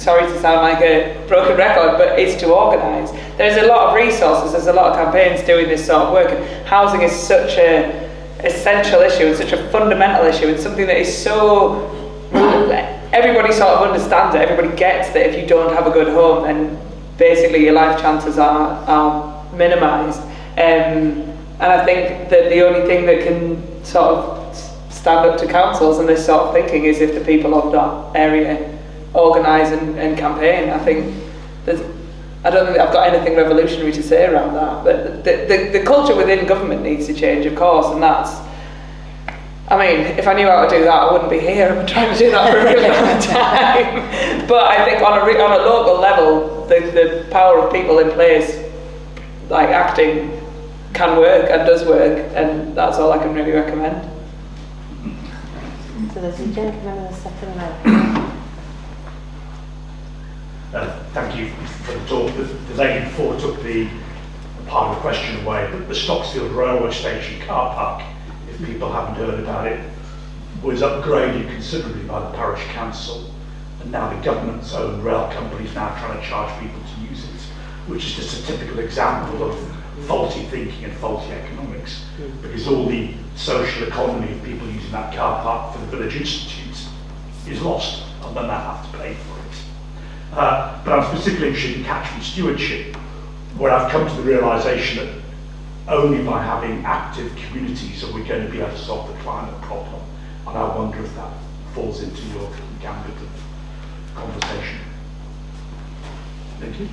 sorry to sound like a broken record, but is to organise. There's a lot of resources, there's a lot of campaigns doing this sort of work. And housing is such an essential issue and such a fundamental issue. It's something that is so, everybody sort of understands it, everybody gets that if you don't have a good home, then basically your life chances are minimised. And I think that the only thing that can sort of stand up to councils and this sort of thinking is if the people of that area organise and campaign. I don't think I've got anything revolutionary to say around that, but the culture within government needs to change, of course, and that's, I mean, if I knew how to do that, I wouldn't be here. I've been trying to do that for a really long time. But I think on a local level, the power of people in place, like acting, can work and does work, and that's all I can really recommend. So there's a gentleman in the second row. Thank you for the talk. The lady before took the the part of the question away, but the Stocksfield railway station car park, if people haven't heard about it, was upgraded considerably by the parish council, and now the government's own rail company is now trying to charge people to use it, which is just a typical example of faulty thinking and faulty economics, because all the social economy of people using that car park for the village institute is lost, and then they have to pay for it. But I'm specifically interested in catchment stewardship, where I've come to the realisation that only by having active communities are we going to be able to solve the climate problem. And I wonder if that falls into your gambit of conversation. Thank you.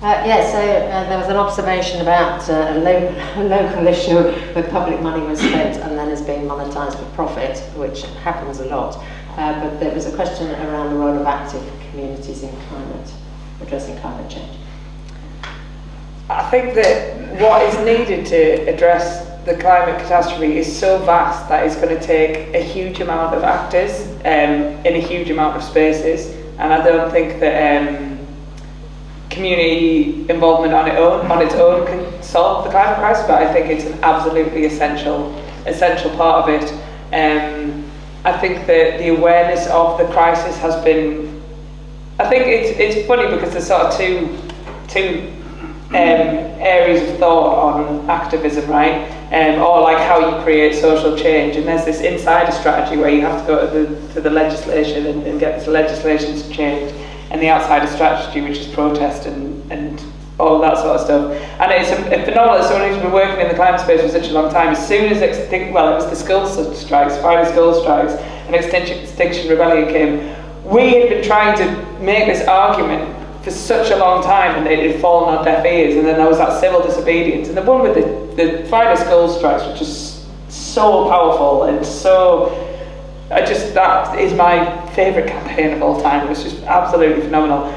There was an observation about a local issue where public money was spent and then is being monetised for profit, which happens a lot. But there was a question around the role of active communities in addressing climate change. I think that what is needed to address the climate catastrophe is so vast that it's going to take a huge amount of actors in a huge amount of spaces, and I don't think that community involvement on its own can solve the climate crisis, but I think it's an absolutely essential part of it. I think that the awareness of the crisis has been, I think it's funny because there's sort of two areas of thought on activism, right? Or like how you create social change, and there's this insider strategy where you have to go to the legislation and get this legislation to change, and the outsider strategy, which is protest and all of that sort of stuff. And it's a phenomenal, as someone who's been working in the climate space for such a long time, as soon as it was the school strikes, Friday school strikes, and Extinction Rebellion came, we had been trying to make this argument for such a long time, and it had fallen on deaf ears, and then there was that civil disobedience. And the one with the Friday school strikes, which is so powerful and so, that is my favourite campaign of all time. It was just absolutely phenomenal.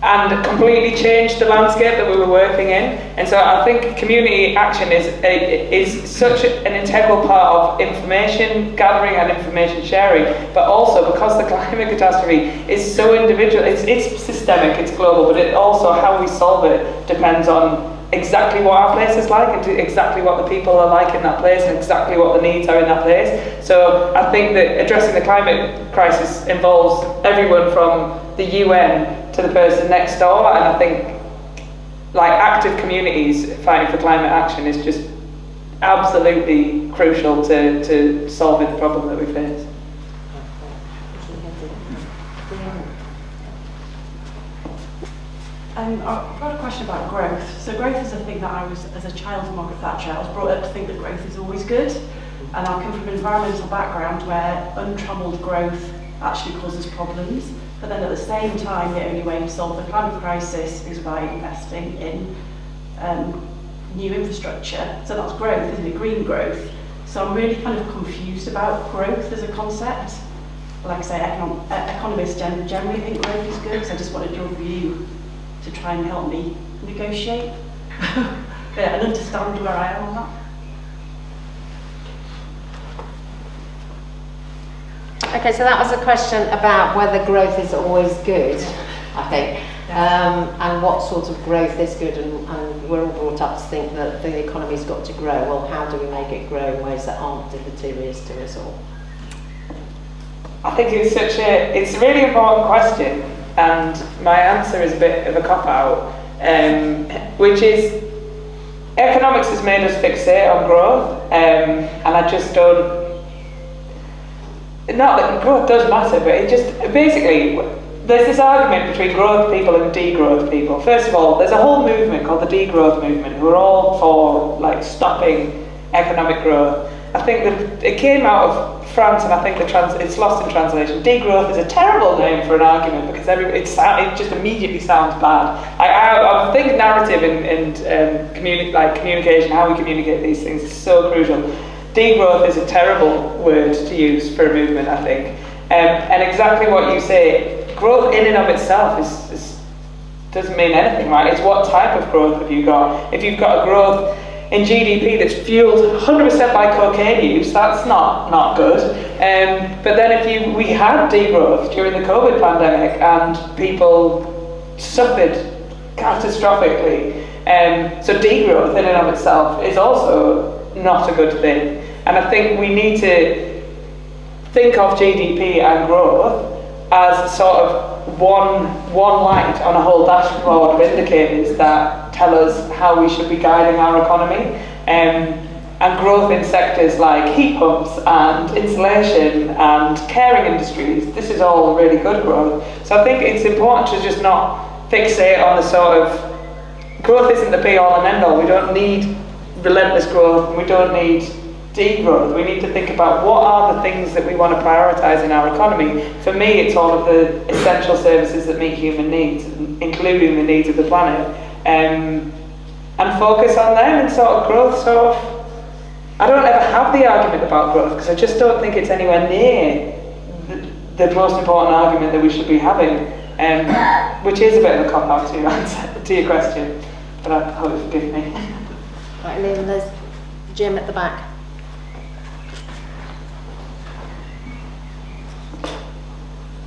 And completely changed the landscape that we were working in. And so I think community action is such an integral part of information gathering and information sharing, but also because the climate catastrophe is so individual, it's systemic, it's global, but it also, how we solve it depends on exactly what our place is like and exactly what the people are like in that place and exactly what the needs are in that place. So I think that addressing the climate crisis involves everyone from the UN to the person next door, and I think like active communities fighting for climate action is just absolutely crucial to solving the problem that we face. I've got a question about growth. So growth is a thing that as a child of Margaret Thatcher, I was brought up to think that growth is always good. And I come from an environmental background where untrammeled growth actually causes problems. But then at the same time, the only way to solve the climate crisis is by investing in new infrastructure. So that's growth, isn't it? Green growth. So I'm really kind of confused about growth as a concept. Like I say, economists generally think growth is good, so I just wanted your view to try and help me negotiate and understand where I am on that. Okay, so that was a question about whether growth is always good, I think, and what sort of growth is good, and we're all brought up to think that the economy's got to grow. Well, how do we make it grow in ways that aren't deleterious to us all? I think it's a really important question, and my answer is a bit of a cop-out, which is economics has made us fixate on growth, and I just don't. Not that growth does matter, but it just basically there's this argument between growth people and degrowth people. First of all, there's a whole movement called the degrowth movement who are all for like stopping economic growth. I think that it came out of France, and I think it's lost in translation. Degrowth is a terrible name for an argument because it just immediately sounds bad. I think narrative and communication, how we communicate these things, is so crucial. Degrowth is a terrible word to use for a movement, I think. And exactly what you say, growth in and of itself doesn't mean anything, right? It's what type of growth have you got? If you've got a growth in GDP that's fueled 100% by cocaine use, that's not good. But then we had degrowth during the COVID pandemic and people suffered catastrophically. So degrowth in and of itself is also not a good thing. And I think we need to think of GDP and growth as sort of one light on a whole dashboard of indicators that tell us how we should be guiding our economy. And growth in sectors like heat pumps and insulation and caring industries, this is all really good growth. So I think it's important to just not fixate on the sort of, growth isn't the be all and end all. We don't need relentless growth, and we don't need degrowth. We need to think about what are the things that we want to prioritise in our economy. For me, it's all of the essential services that meet human needs, including the needs of the planet, and focus on them. And sort of growth, I don't ever have the argument about growth because I just don't think it's anywhere near the most important argument that we should be having, which is a bit of a cop-out to answer to your question, but I hope you forgive me. Right, Liam, there's Jim at the back.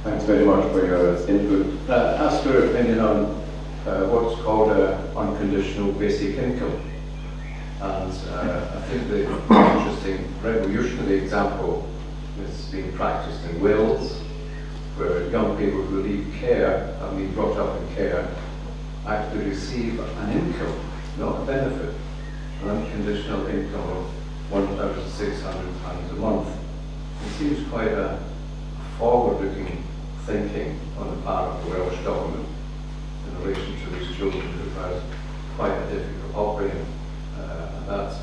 Thanks very much for your input. Ask your opinion on what's called unconditional basic income. And I think the interesting revolutionary example is being practiced in Wales, where young people who leave care, have been brought up in care, actually receive an income, not a benefit, an unconditional income of £1,600 a month. It seems quite a forward-looking thinking on the part of the Welsh government in relation to these children who have quite a difficult upbringing. And that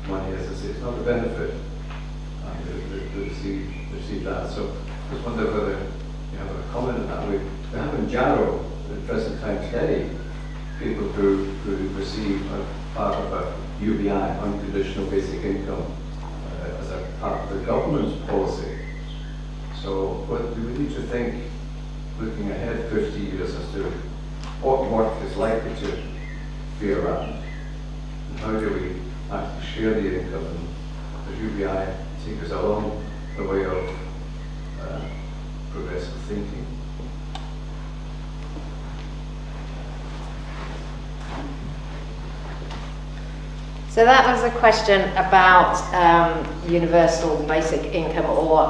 money, as I say, it's not a benefit to receive that. So I just wonder whether you have a comment on that. We have in Jarrow, at the present time today, people who receive a part of a UBI, unconditional basic income, as a part of the government's policy. So what do we need to think, looking ahead 50 years, as to what work is likely to be around? And how do we actually share the income? And does UBI take us along the way of progressive thinking? So that was a question about universal basic income or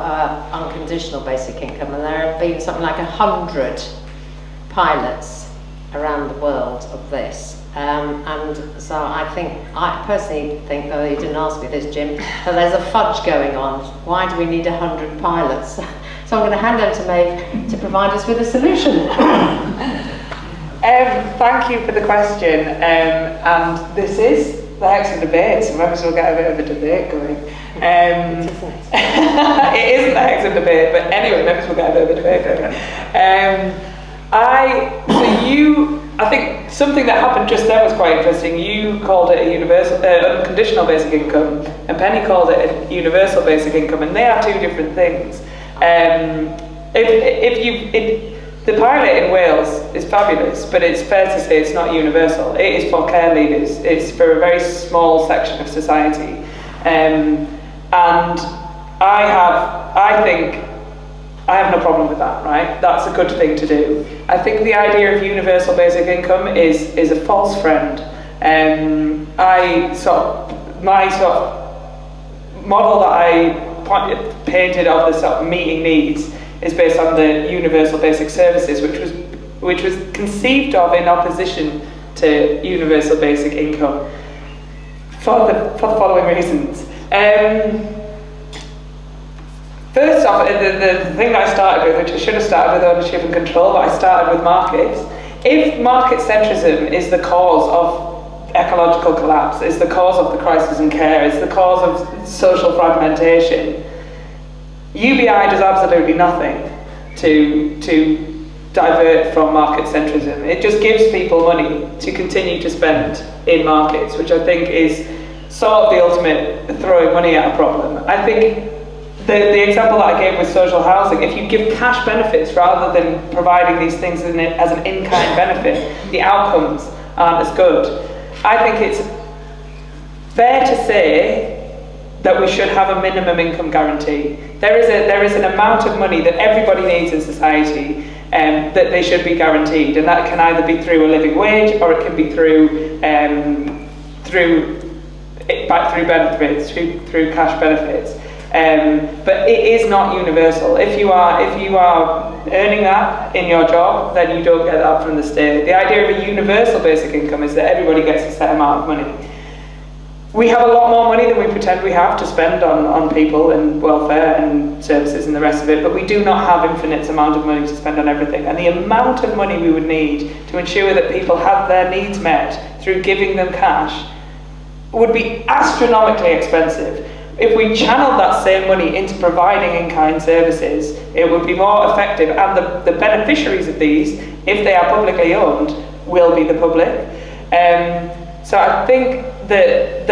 unconditional basic income, and there have been something like 100 pilots around the world of this. And so I personally think, though you didn't ask me this, Jim, that there's a fudge going on. Why do we need 100 pilots? So I'm going to hand over to Maeve to provide us with a solution. Thank you for the question. And this is the Hexham debate, so maybe we'll get a bit of a debate going. It isn't the Hexham debate, but anyway, maybe we'll get a bit of a debate going. I think something that happened just then was quite interesting. You called it a universal, unconditional basic income, and Penny called it a universal basic income, and they are two different things. The pilot in Wales is fabulous, but it's fair to say it's not universal. It is for care leavers. It's for a very small section of society, and I think I have no problem with that. Right, that's a good thing to do. I think the idea of universal basic income is a false friend. My sort of model that I painted of the sort of meeting needs is based on the universal basic services, which was conceived of in opposition to universal basic income for the following reasons. First off, the thing that I started with, which I should have started with ownership and control, but I started with markets. If market centrism is the cause of ecological collapse, is the cause of the crisis in care, is the cause of social fragmentation, UBI does absolutely nothing to divert from market centrism. It just gives people money to continue to spend in markets, which I think is sort of the ultimate throwing money at a problem. I think the example that I gave with social housing, if you give cash benefits rather than providing these things as an in-kind benefit, the outcomes aren't as good. I think it's fair to say that we should have a minimum income guarantee. There is an amount of money that everybody needs in society that they should be guaranteed, and that can either be through a living wage or it can be through benefits, through cash benefits. But it is not universal. If you are earning that in your job, then you don't get that from the state. The idea of a universal basic income is that everybody gets a set amount of money. We have a lot more money than we pretend we have to spend on people and welfare and services and the rest of it, but we do not have infinite amount of money to spend on everything. And the amount of money we would need to ensure that people have their needs met through giving them cash would be astronomically expensive. If we channeled that same money into providing in-kind services, it would be more effective, and the beneficiaries of these, if they are publicly owned, will be the public. So I think that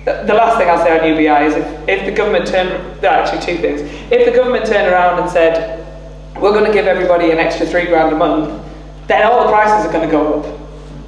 the last thing I'll say on UBI is if the government actually two things. If the government turned around and said, we're going to give everybody an extra £3,000 a month, then all the prices are going to go up,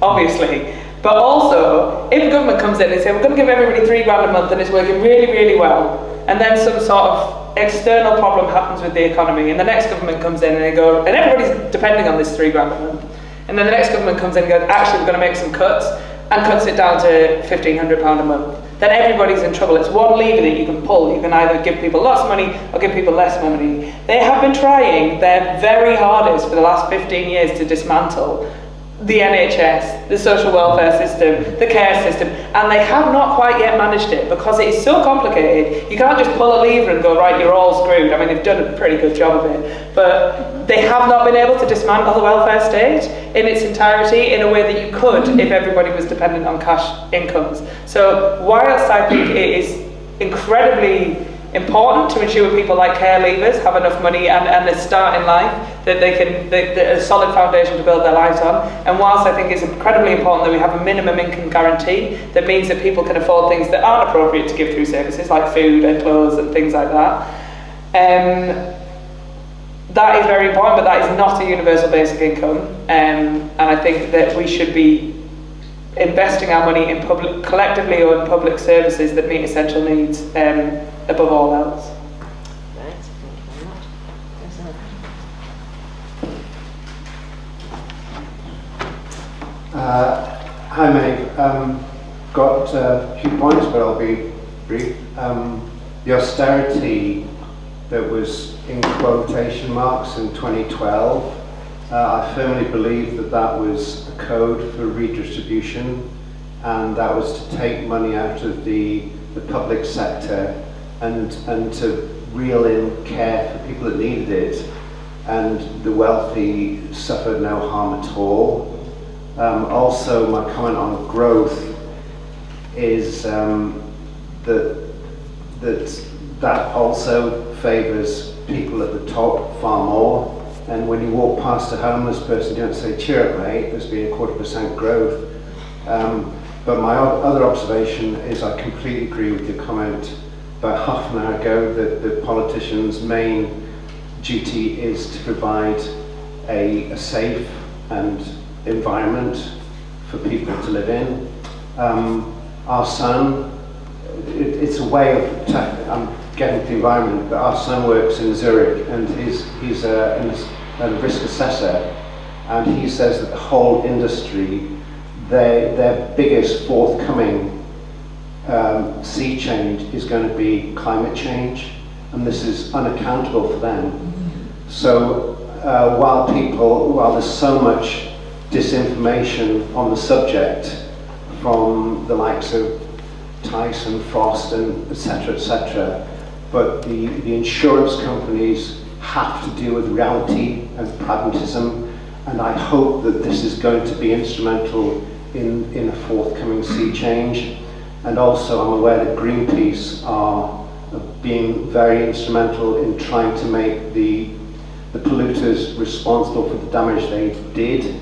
obviously. But also, if the government comes in and says, we're going to give everybody £3,000 a month and it's working really, really well, and then some sort of external problem happens with the economy, and the next government comes in and they go, and everybody's depending on this £3,000 a month, and then the next government comes in and goes, actually we're going to make some cuts, and cuts it down to £1,500 a month, then everybody's in trouble. It's one lever that you can pull. You can either give people lots of money or give people less money. They have been trying their very hardest for the last 15 years to dismantle the NHS, the social welfare system, the care system, and they have not quite yet managed it because it is so complicated. You can't just pull a lever and go, right, you're all screwed. I mean, they've done a pretty good job of it, but they have not been able to dismantle the welfare state in its entirety in a way that you could if everybody was dependent on cash incomes. So whilst I think it is incredibly important to ensure people like care leavers have enough money and a start in life that they can, a solid foundation to build their lives on. And whilst I think it's incredibly important that we have a minimum income guarantee that means that people can afford things that aren't appropriate to give through services like food and clothes and things like that, that is very important, but that is not a universal basic income. And I think that we should be investing our money in collectively owned public services that meet essential needs above all else. Right, thank you very much. Hi Maeve, got a few points but I'll be brief. The austerity that was in quotation marks in 2012, I firmly believe that was a code for redistribution, and that was to take money out of the public sector and to reel in care for people that needed it, and the wealthy suffered no harm at all. Also, my comment on growth is that also favours people at the top far more. And when you walk past a homeless person, you don't say, cheer up mate, there's been 0.25% growth. But my other observation is I completely agree with your comment about half an hour ago that the politicians' main duty is to provide a safe and environment for people to live in. Our son, it's a way of, I'm getting to the environment, but our son works in Zurich and he's a risk assessor, and he says that the whole industry, their biggest forthcoming sea change is going to be climate change, and this is unaccountable for them. So while there's so much disinformation on the subject from the likes of Tyson, Frost, and etc., but the insurance companies have to deal with reality and pragmatism, and I hope that this is going to be instrumental in a forthcoming sea change. And also I'm aware that Greenpeace are being very instrumental in trying to make the polluters responsible for the damage they did,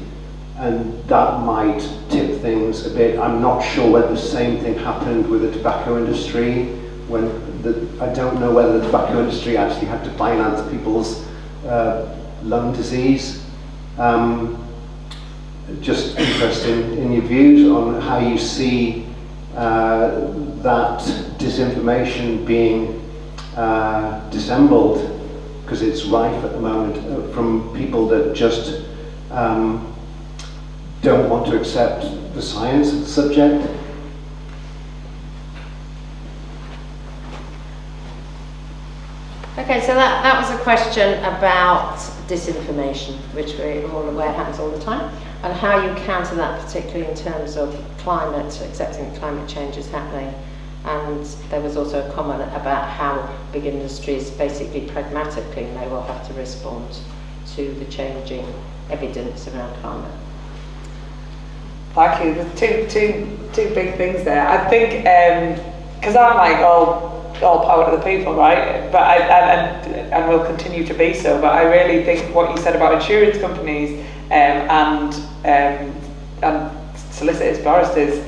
and that might tip things a bit. I'm not sure whether the same thing happened with the tobacco industry, I don't know whether the tobacco industry actually had to finance people's lung disease. Just interested in your views on how you see that disinformation being dissembled, because it's rife at the moment, from people that just don't want to accept the science of the subject. Okay, so that was a question about disinformation, which we're all aware happens all the time, and how you counter that, particularly in terms of climate, accepting that climate change is happening. And there was also a comment about how big industries basically pragmatically may well have to respond to the changing evidence around climate. Thank you. There's two big things there. I think, because I'm like all power to the people, right? But and will continue to be so. But I really think what you said about insurance companies and solicitors, barristers,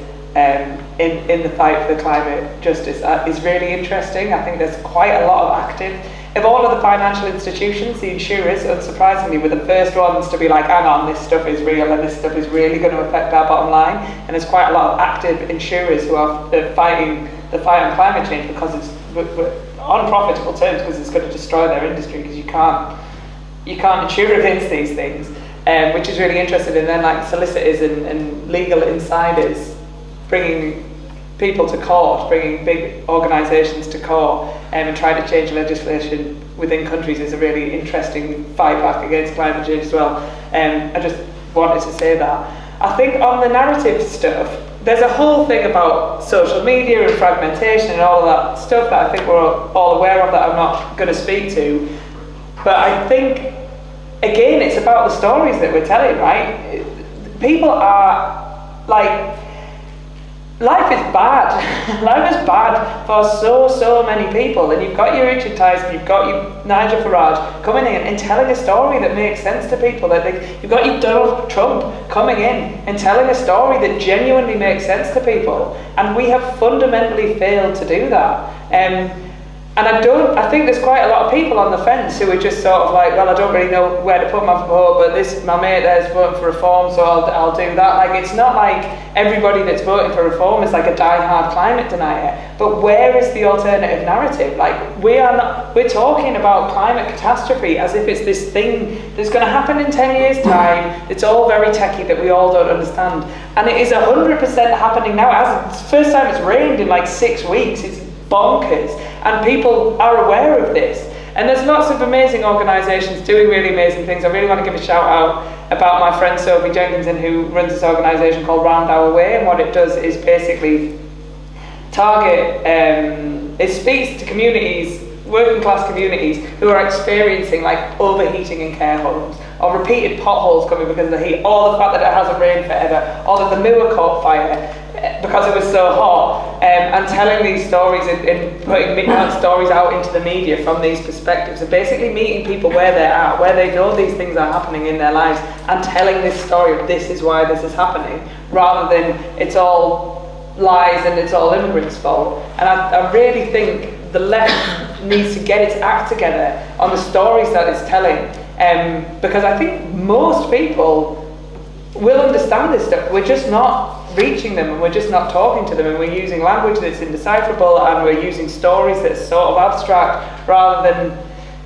in the fight for climate justice is really interesting. I think there's quite a lot of active. Of all of the financial institutions, the insurers, unsurprisingly, were the first ones to be like, hang on, this stuff is real and this stuff is really going to affect our bottom line. And there's quite a lot of active insurers who are fighting the fight on climate change because it's on profitable terms, because it's going to destroy their industry, because you can't insure against these things, which is really interesting. And then like solicitors and legal insiders bringing people to court, bringing big organisations to court, and trying to change legislation within countries is a really interesting fight back against climate change as well. I just wanted to say that. I think on the narrative stuff, there's a whole thing about social media and fragmentation and all of that stuff that I think we're all aware of, that I'm not going to speak to. But I think, again, it's about the stories that we're telling, right? People are like, life is bad. Life is bad for so many people. And you've got your Richard Tyson, you've got your Nigel Farage coming in and telling a story that makes sense to people. You've got your Donald Trump coming in and telling a story that genuinely makes sense to people. And we have fundamentally failed to do that. And I think there's quite a lot of people on the fence who are just sort of like, well, I don't really know where to put my vote, but my mate there's voting for reform, so I'll do that. Like, it's not like everybody that's voting for reform is like a die-hard climate denier. But where is the alternative narrative? Like, we're talking about climate catastrophe as if it's this thing that's going to happen in 10 years' time. It's all very techie that we all don't understand. And it is 100% happening now. It's the first time it's rained in like 6 weeks. It's bonkers, and people are aware of this. And there's lots of amazing organisations doing really amazing things. I really want to give a shout out about my friend Sophie Jenkinson, who runs this organisation called Round Our Way, and what it does is basically target, it speaks to communities, working class communities, who are experiencing like overheating in care homes, or repeated potholes coming because of the heat, or the fact that it hasn't rained forever, or that the Moor caught fire because it was so hot, and telling these stories and putting midnight stories out into the media from these perspectives, and basically meeting people where they're at, where they know these things are happening in their lives, and telling this story of this is why this is happening, rather than it's all lies and it's all immigrants' fault. And I really think the left needs to get its act together on the stories that it's telling, because I think most people will understand this stuff. We're just not reaching them, and we're just not talking to them, and we're using language that's indecipherable, and we're using stories that's sort of abstract, rather than,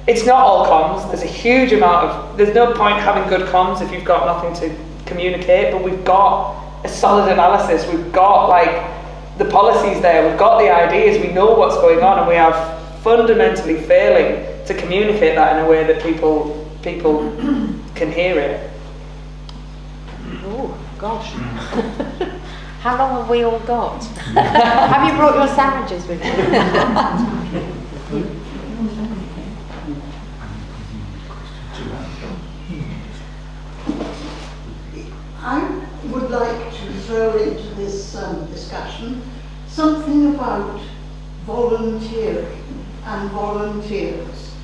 it's not all comms. There's a huge amount of, there's no point having good comms if you've got nothing to communicate, but we've got a solid analysis, we've got like the policies there, we've got the ideas, we know what's going on, and we are fundamentally failing to communicate that in a way that people can hear it. Oh gosh. How long have we all got? Have you brought your sandwiches with you? I would like to throw into this discussion something about volunteering and volunteers.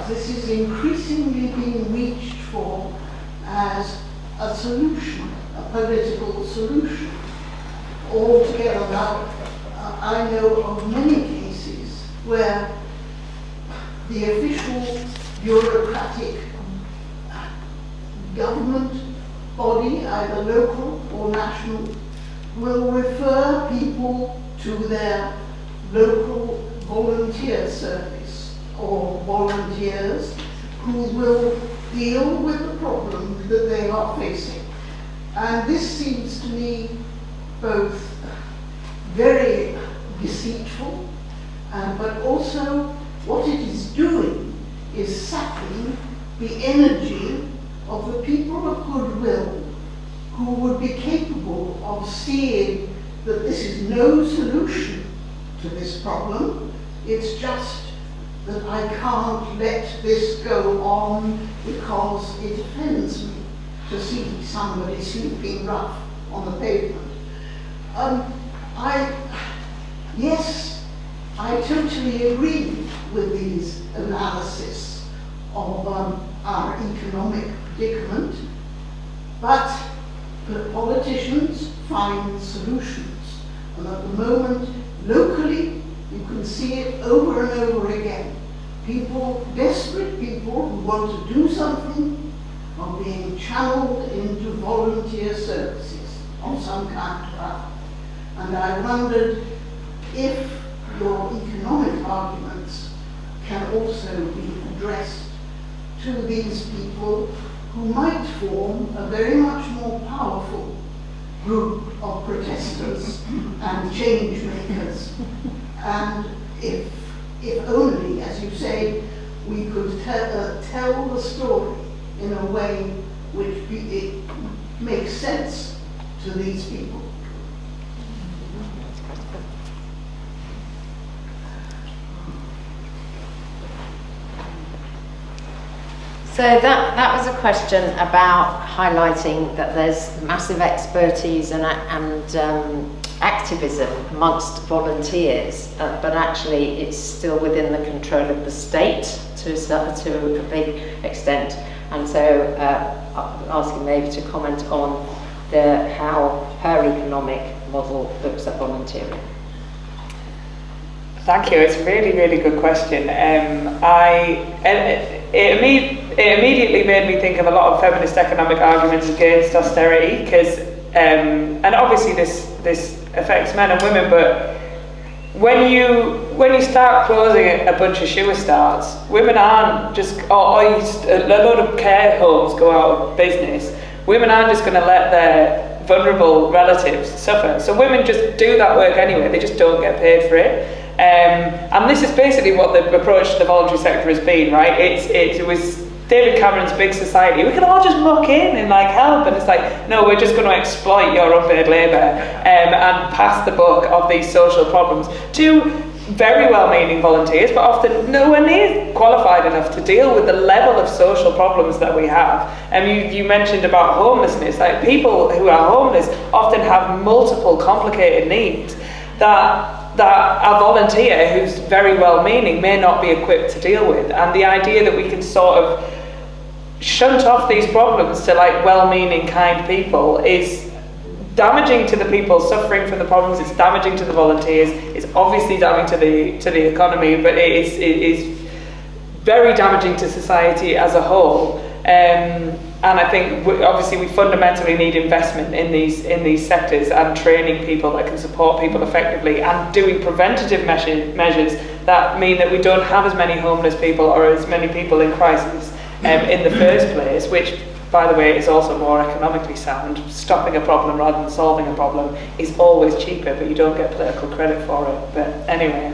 This is increasingly being reached for as a solution, a political solution altogether. Now, I know of many cases where the official bureaucratic government body, either local or national, will refer people to their local volunteer service or volunteers who will deal with the problem that they are facing. And this seems to me both very deceitful, but also what it is doing is sapping the energy of the people of goodwill who would be capable of seeing that this is no solution to this problem. It's just that I can't let this go on because it offends me to see somebody sleeping rough on the pavement. Yes, I totally agree with these analysis of our economic predicament, but the politicians find solutions. And at the moment, locally, you can see it over and over again. People, desperate people who want to do something, are being channeled into volunteer services of some kind or other. And I wondered if your economic arguments can also be addressed to these people who might form a very much more powerful group of protesters and change makers. And if only, as you say, we could tell the story in a way which it makes sense to these people. So that was a question about highlighting that there's massive expertise and activism amongst volunteers, but actually it's still within the control of the state to a big extent. And so asking Maeve to comment on how her economic model looks at volunteering. Thank you. It's a really, really good question. It immediately made me think of a lot of feminist economic arguments against austerity, because, and obviously this affects men and women, but when you start closing a bunch of shoe starts, women aren't just, a load of care homes go out of business. Women aren't just going to let their vulnerable relatives suffer. So women just do that work anyway. They just don't get paid for it. And this is basically what the approach to the voluntary sector has been, right? It was David Cameron's big society. We can all just muck in and help, and it's like, no, we're just going to exploit your unpaid labour and pass the buck of these social problems to very well-meaning volunteers, but often nowhere near qualified enough to deal with the level of social problems that we have. And you mentioned about homelessness. People who are homeless often have multiple complicated needs that a volunteer who's very well-meaning may not be equipped to deal with. And the idea that we can sort of shunt off these problems to well-meaning, kind people is damaging to the people suffering from the problems. It's damaging to the volunteers. It's obviously damaging to the economy, but it is very damaging to society as a whole. And I think obviously we fundamentally need investment in these sectors and training people that can support people effectively, and doing preventative measures that mean that we don't have as many homeless people or as many people in crisis in the first place, which, by the way, is also more economically sound. Stopping a problem rather than solving a problem is always cheaper, but you don't get political credit for it. But anyway,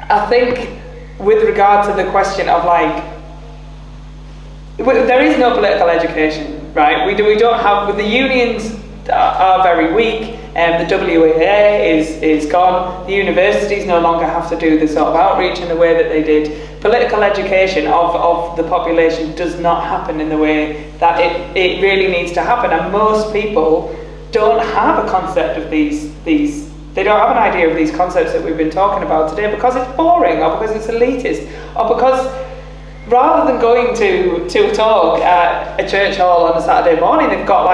I think with regard to the question of there is no political education, right? We don't have, the unions are very weak, and the WAA is gone. The universities no longer have to do the sort of outreach in the way that they did. Political education of the population does not happen in the way that it really needs to happen, and most people don't have a concept of these they don't have an idea of these concepts that we've been talking about today, because it's boring, or because it's elitist, or because rather than going to a talk at a church hall on a Saturday morning, they've got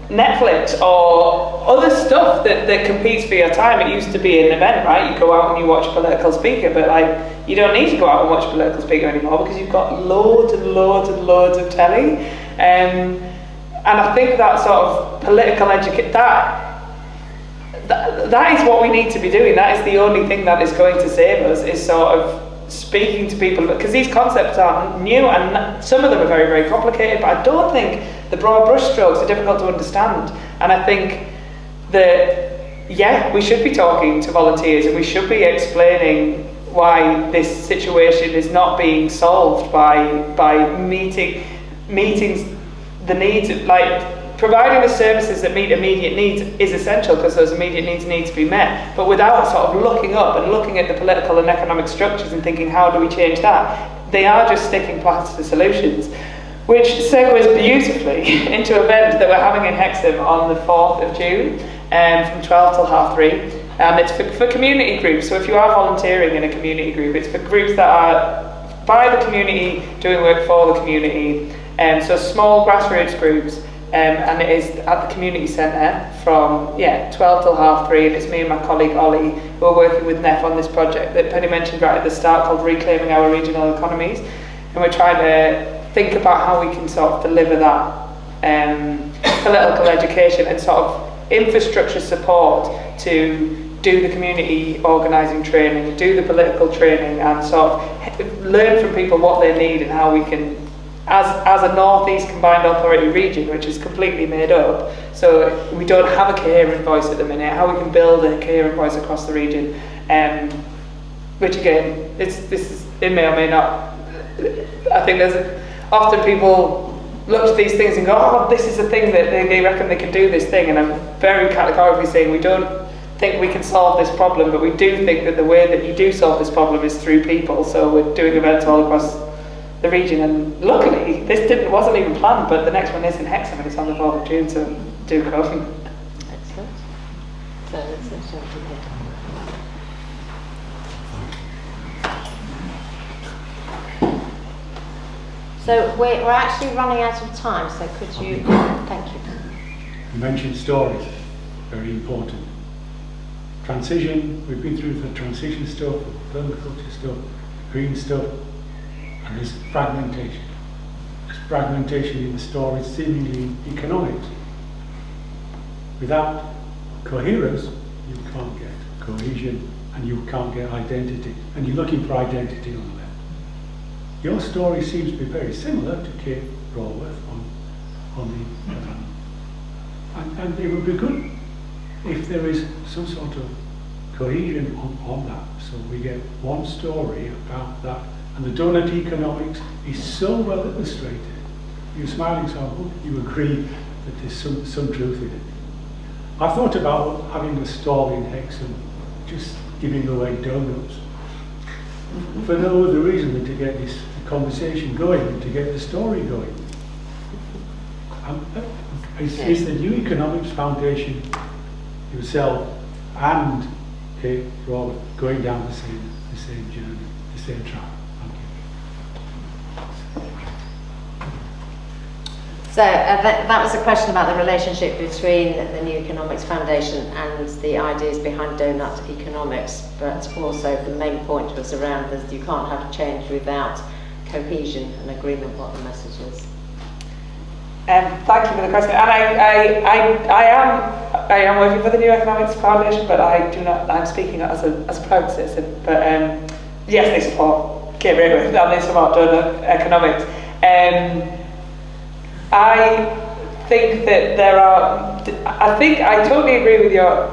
Netflix or other stuff that competes for your time. It used to be an event, right? You go out and you watch a political speaker, but you don't need to go out and watch a political speaker anymore, because you've got loads and loads and loads of telly. I think that sort of political education, that is what we need to be doing. That is the only thing that is going to save us, is sort of speaking to people, because these concepts aren't new and some of them are very, very complicated, but I don't think the broad brushstrokes are difficult to understand. And I think that, yeah, we should be talking to volunteers and we should be explaining why this situation is not being solved by meeting the needs, like providing the services that meet immediate needs is essential, because those immediate needs need to be met, but without sort of looking up and looking at the political and economic structures and thinking, how do we change that? They are just sticking plaster solutions, which segues beautifully into an event that we're having in Hexham on the 4th of June from 12 till 3:30. And it's for community groups. So if you are volunteering in a community group, it's for groups that are by the community, doing work for the community. So small grassroots groups, and it is at the community centre from 12 till 3:30. And it's me and my colleague Ollie who are working with Neff on this project that Penny mentioned right at the start, called Reclaiming Our Regional Economies. And we're trying to think about how we can sort of deliver that political education and sort of infrastructure support to do the community organising training, do the political training, and sort of learn from people what they need and how we can, as a North East Combined Authority region, which is completely made up, so we don't have a coherent voice at the minute, how we can build a coherent voice across the region, which again, it may or may not. I think often people look at these things and go, oh, this is a thing that they reckon they can do this thing, and I'm very categorically saying we don't think we can solve this problem, but we do think that the way that you do solve this problem is through people. So we're doing events all across the region, and luckily this wasn't even planned, but the next one is in Hexham and it's on the 4th of June, so do come. Excellent. So let's jump in here. So we're actually running out of time, so could you, thank you. You mentioned stories, very important. Transition, we've been through the transition stuff, permaculture stuff, green stuff, and there's fragmentation. There's fragmentation in the stories, seemingly economics. Without coherence, you can't get cohesion, and you can't get identity, and you're looking for identity on the left. Your story seems to be very similar to Kate Raworth on the, and it would be good if there is some sort of cohesion on that, so we get one story about that. And the donut economics is so well illustrated. You're smiling, so I hope you agree that there's some truth in it. I thought about having a stall in Hexham, just giving away donuts, for no other reason than to get this conversation going and to get the story going. Is the New Economics Foundation, yourself and Kate Raworth, going down the same journey, the same track? Thank you. So that was a question about the relationship between the New Economics Foundation and the ideas behind donut economics, but also the main point was around that you can't have change without cohesion and agreement what the message is. Thank you for the question. And I am working for the New Economics Foundation, but I'm speaking as a private citizen. But yes, they support Kate Raworth and they support donut economics. I think that I totally agree with your,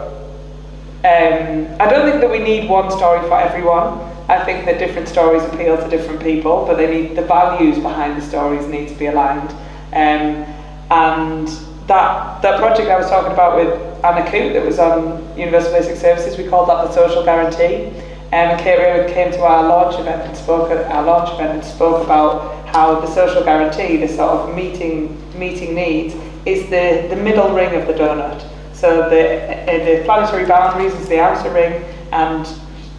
I don't think that we need one story for everyone. I think that different stories appeal to different people, but the values behind the stories need to be aligned. And that project I was talking about with Anna Coote that was on Universal Basic Services, we called that the social guarantee. And Kate Raworth came to our launch event and spoke about how the social guarantee, the sort of meeting needs, is the middle ring of the donut. So the planetary boundaries is the outer ring, and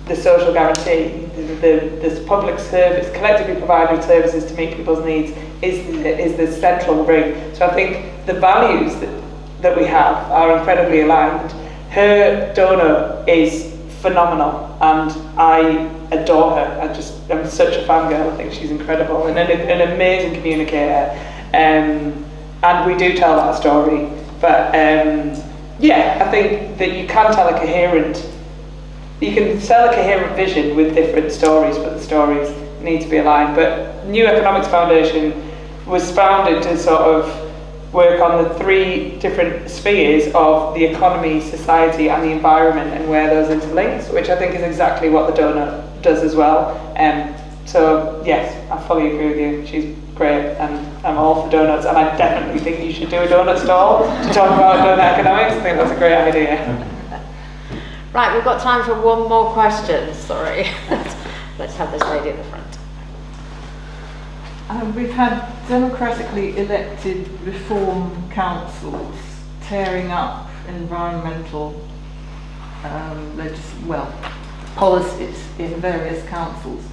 the social guarantee, the public service, collectively provided services to meet people's needs, is the central ring. So I think the values that we have are incredibly aligned. Her donut is phenomenal, and I adore her. I'm such a fangirl. I think she's incredible and an amazing communicator. And and we do tell that story. But yeah, I think that you can tell you can sell a coherent vision with different stories, but the stories need to be aligned. But New Economics Foundation was founded to sort of work on the 3 different spheres of the economy, society and the environment, and where those interlinks, which I think is exactly what the donut does as well. So yes, I fully agree with you. She's great, and I'm all for donuts, and I definitely think you should do a donut stall to talk about donut economics. I think that's a great idea. Right, we've got time for one more question. Sorry. Let's have this lady at the front. We've had democratically elected reform councils tearing up environmental policies in various councils.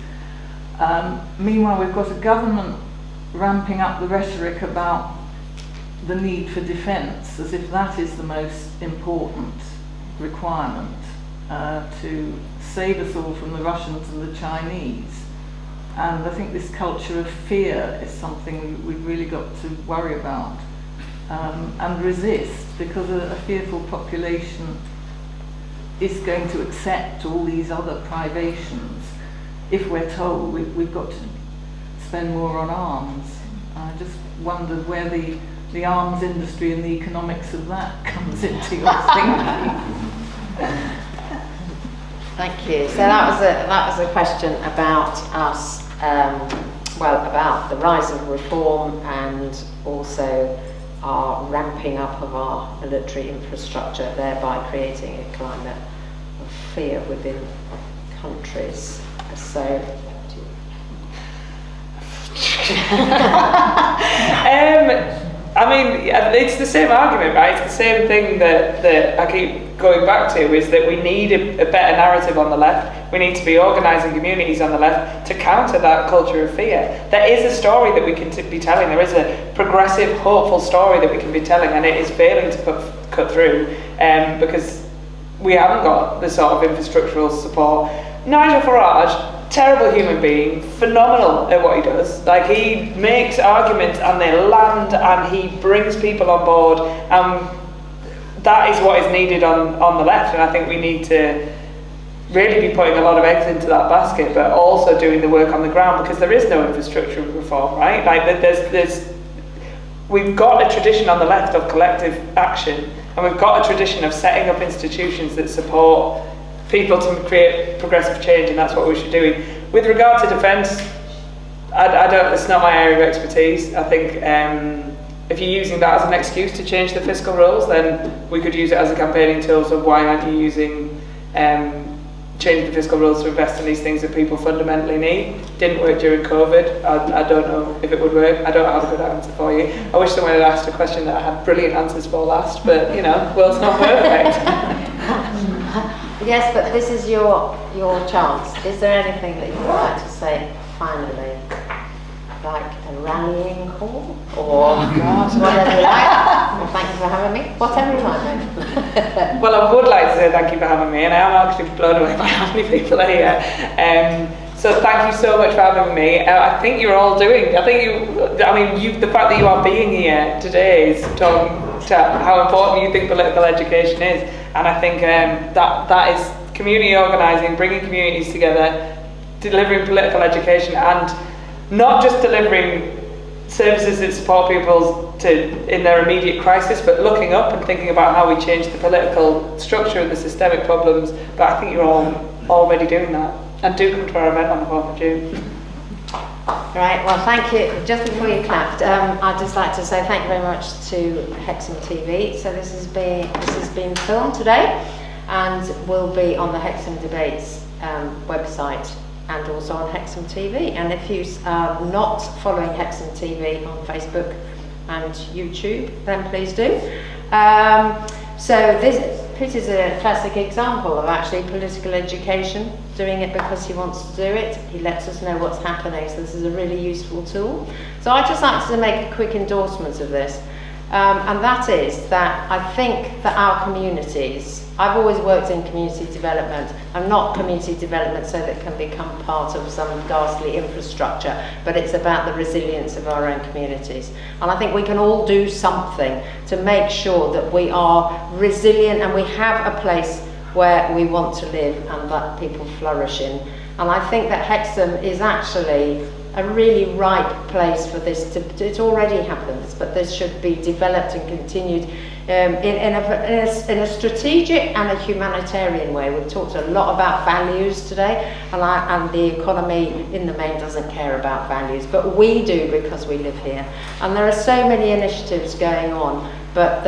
Meanwhile, we've got a government ramping up the rhetoric about the need for defence, as if that is the most important requirement to save us all from the Russians and the Chinese. And I think this culture of fear is something we've really got to worry about and resist, because a fearful population is going to accept all these other privations if we're told we've got to spend more on arms. I just wondered where the arms industry and the economics of that comes into your thinking. Thank you. So that was a question about us, about the rise of reform and also our ramping up of our military infrastructure, thereby creating a climate of fear within countries. So, I mean, it's the same argument, right? It's the same thing that I keep going back to, is that we need a better narrative on the left. We need to be organising communities on the left to counter that culture of fear. There is a story that we can be telling. There is a progressive, hopeful story that we can be telling, and it is failing to cut through because we haven't got the sort of infrastructural support. Nigel Farage, terrible human being, phenomenal at what he does. Like, he makes arguments and they land, and he brings people on board, and that is what is needed on the left. And I think we need to really be putting a lot of eggs into that basket, but also doing the work on the ground, because there is no infrastructural reform, right? Like, we've got a tradition on the left of collective action, and we've got a tradition of setting up institutions that support people to create progressive change, and that's what we should do. With regard to defence, I don't. It's not my area of expertise. I think if you're using that as an excuse to change the fiscal rules, then we could use it as a campaigning tool. So why aren't you using changing the fiscal rules to invest in these things that people fundamentally need? Didn't work during COVID. I don't know if it would work. I don't have a good answer for you. I wish someone had asked a question that I had brilliant answers for last, but you know, world's not perfect. Yes, but this is your chance. Is there anything that you would like to say finally? Like a rallying call? Or whatever you like? Well, thank you for having me. Whatever you like. Well, I would like to say thank you for having me, and I am actually blown away by how many people are here. So thank you so much for having me. I think you're all doing, the fact that you are being here today is talking to how important you think political education is. And I think that is community organising, bringing communities together, delivering political education, and not just delivering services that support people in their immediate crisis, but looking up and thinking about how we change the political structure and the systemic problems. But I think you're all already doing that. And do come to our event on the 4th of June. Right, well, thank you. Just before you clapped, I'd just like to say thank you very much to Hexham TV. So this has been filmed today, and will be on the Hexham Debates website and also on Hexham TV. And if you are not following Hexham TV on Facebook and YouTube, then please do. So Peter's a classic example of actually political education, doing it because he wants to do it. He lets us know what's happening, so this is a really useful tool. So I'd just like to make a quick endorsement of this. And that is that I think that our communities, I've always worked in community development. I'm not community development so that it can become part of some ghastly infrastructure, but it's about the resilience of our own communities. And I think we can all do something to make sure that we are resilient and we have a place where we want to live and that people flourish in. And I think that Hexham is actually a really ripe place for this to, it already happens, but this should be developed and continued in a strategic and a humanitarian way. We've talked a lot about values today, and the economy in the main doesn't care about values, but we do because we live here. And there are so many initiatives going on, but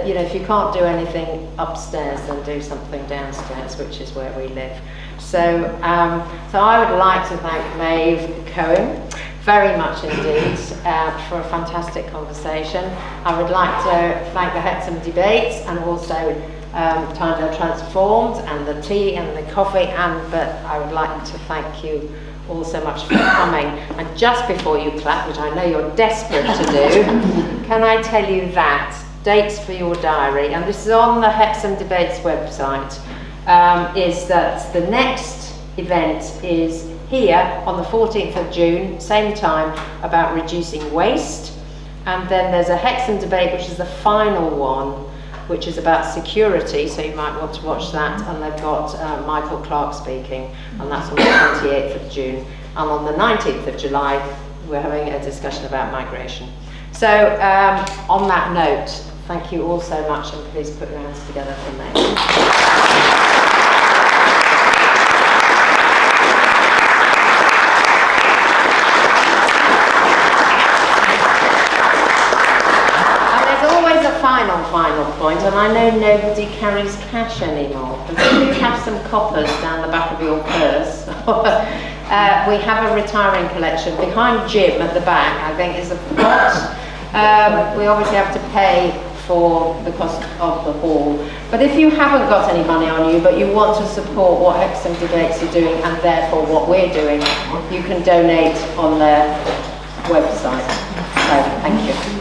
you know, if you can't do anything upstairs, then do something downstairs, which is where we live. So I would like to thank Maeve Cohen very much indeed for a fantastic conversation. I would like to thank the Hexham debates and also Tynedale Transformed and the tea and the coffee, but I would like to thank you all so much for coming. And just before you clap, which I know you're desperate to do, can I tell you that dates for your diary, and this is on the Hexham Debates website, is that the next event is here on the 14th of June, same time, about reducing waste. And then there's a Hexham debate, which is the final one, which is about security, so you might want to watch that. And they've got Michael Clark speaking, and that's on the 28th of June. And on the 19th of July, we're having a discussion about migration. So on that note, thank you all so much, and please put your hands together for me. Final point, and I know nobody carries cash anymore, but if you have some coppers down the back of your purse, we have a retiring collection behind Jim at the back. I think is a pot. We obviously have to pay for the cost of the hall, but if you haven't got any money on you but you want to support what Hexham Debates are doing and therefore what we're doing, you can donate on their website. So thank you.